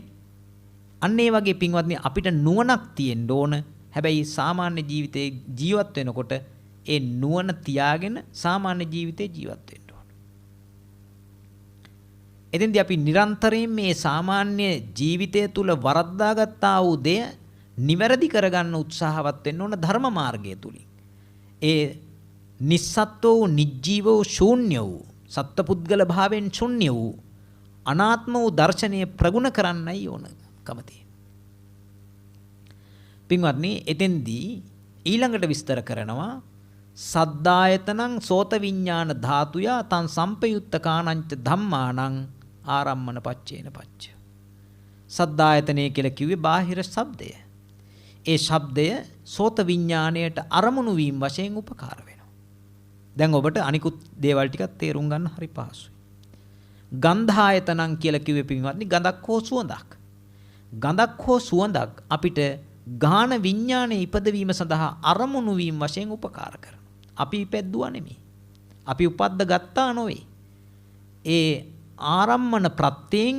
අන්න ඒ වගේ පින්වත්නි අපිට නුවණක් තියෙන්න ඕන. හැබැයි සාමාන්‍ය ජීවිතේ ජීවත් වෙනකොට ඒ නුවණ තියාගෙන සාමාන්‍ය ජීවිතේ ජීවත් වෙන්න ඕන. එතෙන්දී අපි නිරන්තරයෙන් මේ සාමාන්‍ය ජීවිතය තුල වරද්දාගත්තා වූ දෙය නිවැරදි කරගන්න උත්සාහවත් වෙන්න ඕන ධර්ම මාර්ගය තුලින්. ඒ නිස්සත්ව වූ නිජීව වූ ශූන්‍ය වූ සත්පුද්ගල භාවයෙන් ශූන්‍ය වූ අනාත්ම වූ දර්ශනය ප්‍රගුණ කරන්නයි ඕන කමතියි. පින්වත්නි එතෙන්දී ඊළඟට විස්තර කරනවා සද්දායතනං සෝත විඥාන ධාතුයා තං සම්පයුත්ත කාණංච ධම්මානං ආරම්මන පච්චේන පච්ච. සද්දායතනය කියලා කිව්වේ බාහිර ශබ්දය. ඒ ශබ්දය සෝත විඥාණයට අරමුණු වීම වශයෙන් උපකාර වෙනවා. දැන් ඔබට අනිකුත් දේවල් ටිකක් තේරුම් ගන්න හරි පහසුයි. ගන්ධායතනං කියලා කිව්වේ පින්වත්නි ගඳක් හෝ සුවඳක්. ගඳක් හෝ සුවඳක් අපිට ගාන විඥානයේ ඉපදවීම සඳහා අරමුණු වීම වශයෙන් උපකාර කරනවා. අපි ඉපැද්දුවා නෙමෙයි. අපි උපද්ද ගත්තා නොවේ. ඒ ආරම්මන ප්‍රත්‍යයෙන්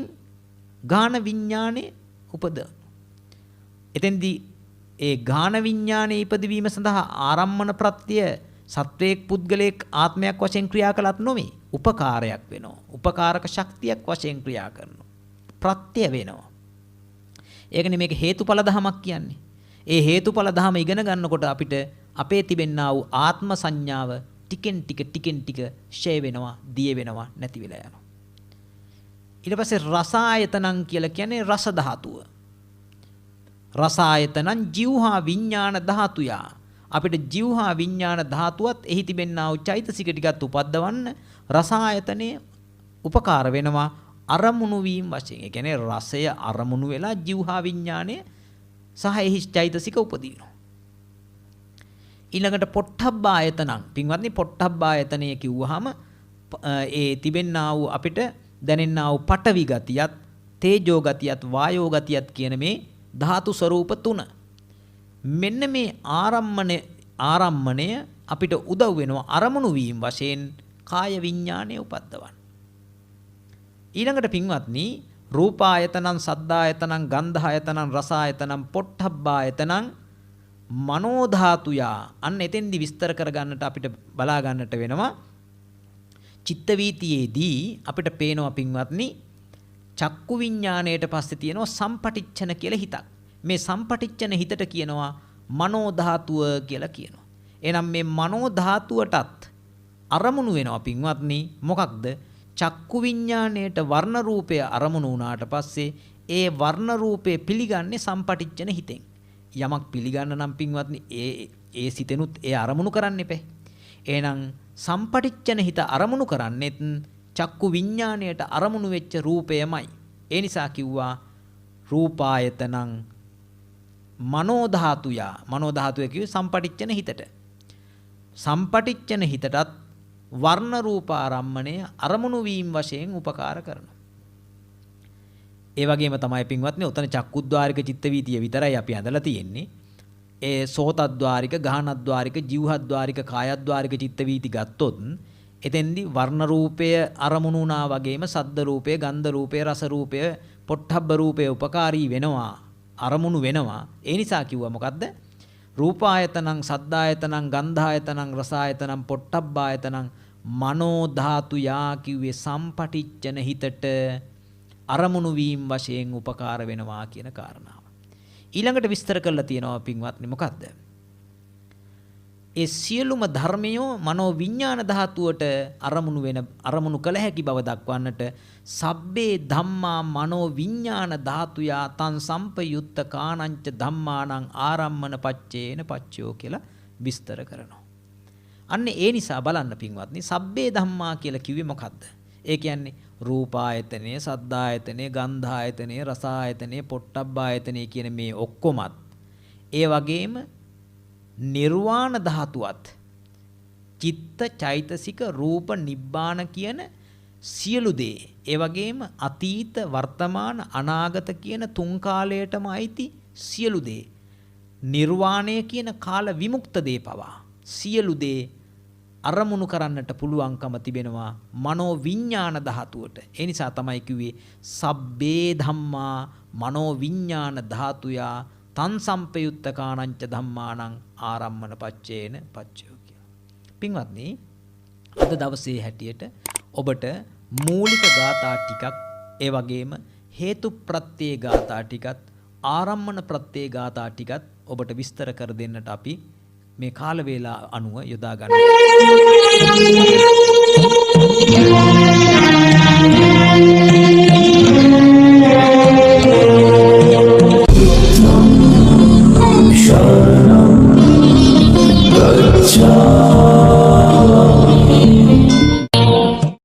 ගාන විඥානේ උපද. එතෙන්දී ඒ ගාන විඥානයේ ඉපදවීම සඳහා ආරම්මන ප්‍රත්‍ය සත්වයක් පුද්ගලයෙක් ආත්මයක් වශයෙන් ක්‍රියා කළත් නොවේ. උපකාරයක් වෙනවා. උපකාරක ශක්තියක් වශයෙන් ක්‍රියා කරනවා. ප්‍රත්‍ය වෙනවා. ඒකනේ මේක හේතුඵල ධමයක් කියන්නේ. ඒ හේතුඵල ධම ඉගෙන ගන්නකොට අපිට අපේ තිබෙන්නා වූ ආත්ම සංඥාව ටිකෙන් ටික ෂේ වෙනවා, දිය වෙනවා, නැති වෙලා යනවා. ඊට පස්සේ රසායතනං කියලා කියන්නේ රස ධාතුව. රසායතනං ජීවහා විඥාන ධාතුයා. අපිට ජීවහා විඥාන ධාතුවත් එහි තිබෙන්නා වූ චෛතසික ටිකත් උපද්දවන්න රසායතනේ උපකාර වෙනවා. අරමුණු වීම වශයෙන්. ඒ කියන්නේ රසය අරමුණු වෙලා ජීවහා විඥානය සහ එහි චෛතසික උපදිනවා. ඊළඟට පොට්ටබ්බායතනං. පින්වත්නි පොට්ටබ්බායතනය කිව්වහම ඒ තිබෙන්නා වූ අපිට දැනෙන්නා වූ පඨවි ගතියත්, තේජෝ ගතියත්, වායෝ ගතියත් කියන මේ ධාතු ස්වરૂප තුන. මෙන්න මේ ආරම්මණය අපිට උදව් වෙනවා අරමුණු වීම වශයෙන් කාය විඥානය උපද්දවන්න. ඊළඟට පින්වත්නි රූපායතනං සද්දායතනං ගන්ධායතනං රසායතනං පොට්ටබ්බායතනං මනෝ ධාතුයා. අන්න එතෙන්දි විස්තර කරගන්නට අපිට බලා ගන්නට වෙනවා. චිත්ත වීතියේදී අපිට පේනවා පින්වත්නි චක්කු විඥාණයට පස්සේ තියෙනවා සම්පටිච්ඡන කියලා හිතක්. මේ සම්පටිච්ඡන හිතට කියනවා මනෝ ධාතුව කියලා කියනවා. එහෙනම් මේ මනෝ ධාතුවටත් අරමුණු වෙනවා පින්වත්නි මොකක්ද? චක්කු විඥාණයට වර්ණ රූපය අරමුණු වුණාට පස්සේ ඒ වර්ණ රූපය පිළිගන්නේ සම්පටිච්ඡන හිතෙන්. යමක් පිළිගන්න නම් පින්වත්නි ඒ සිතෙනුත් ඒ අරමුණු කරන්න එපේ. එහෙනම් සම්පටිච්ඡන හිත අරමුණු කරන්නේත් චක්කු විඥාණයට අරමුණු වෙච්ච රූපයමයි. ඒ නිසා කිව්වා රූපායතනං මනෝ ධාතුයා. මනෝ ධාතුය කිව්වේ සම්පටිච්ඡන හිතට. සම්පටිච්ඡන හිතටත් වර්ණ රූපාරම්මණය අරමුණු වීම වශයෙන් උපකාර කරනවා. ඒ වගේම තමයි පින්වත්නි උතන චක්කුද්්වාරික චිත්ත වීතිය විතරයි අපි අඳලා තියෙන්නේ. ඒ සෝතද්්වාරික, ගාහනද්්වාරික, ජීවහද්්වාරික, කායද්්වාරික චිත්ත වීති ගත්තොත් එතෙන්දී වර්ණ රූපය අරමුණු වුණා වගේම සද්ද රූපය, ගන්ධ රූපය, රස රූපය, පොට්ටබ්බ රූපය උපකාරී වෙනවා, අරමුණු වෙනවා. ඒ නිසා කිව්වා මොකද්ද? රූපායතනං, සද්දායතනං, ගන්ධායතනං, රසායතනං, පොට්ටබ්බායතනං මනෝ ධාතුයා කිව්වේ සම්පටිච්ඡන හිතට අරමුණු වීම වශයෙන් උපකාර වෙනවා කියන කාරණාව. ඊළඟට විස්තර කරලා තියෙනවා පින්වත්නි මොකද්ද? ඒ සියලුම ධර්මයෝ මනෝ විඥාන ධාතුවට අරමුණු කළ හැකි බව දක්වන්නට සබ්බේ ධම්මා මනෝ විඥාන ධාතුයා තං සම්පයුත්ත කාණංච ධම්මානං ආරම්මන පච්චේන පච්චයෝ කියලා විස්තර කරනවා. අන්න ඒ නිසා බලන්න පින්වත්නි සබ්බේ ධම්මා කියලා කිව්වේ මොකද්ද? ඒ කියන්නේ රූපායතනය, සද්දායතනය, ගන්ධායතනය, රසායතනය, පොට්ටබ්බායතනය කියන මේ ඔක්කොමත් ඒ වගේම නිර්වාණ ධාතුවත් චිත්ත චෛතසික රූප නිබ්බාන කියන සියලු දේ ඒ වගේම අතීත වර්තමාන අනාගත කියන තුන් කාලයටම අයිති සියලු දේ නිර්වාණය කියන කාල විමුක්ත දේ පවා සියලු දේ අරමුණු කරන්නට පුළුවන්කම තිබෙනවා මනෝ විඥාන ධාතුවට. ඒ නිසා තමයි කිව්වේ සබ්බේ ධම්මා මනෝ විඥාන ධාතුයා තං සම්පයුත්තකාණංච ධම්මානං ආරම්මන පච්චේන පච්චයෝ කියලා. පින්වත්නි අද දවසේ හැටියට ඔබට මූලික ගාථා ටිකක් ඒ වගේම හේතු ප්‍රත්‍යේ ගාථා ටිකත් ආරම්මන ප්‍රත්‍යේ ගාථා ටිකත් ඔබට විස්තර කර දෙන්නට අපි මේ කාල වේලා අනුව යොදා ගන්නවා.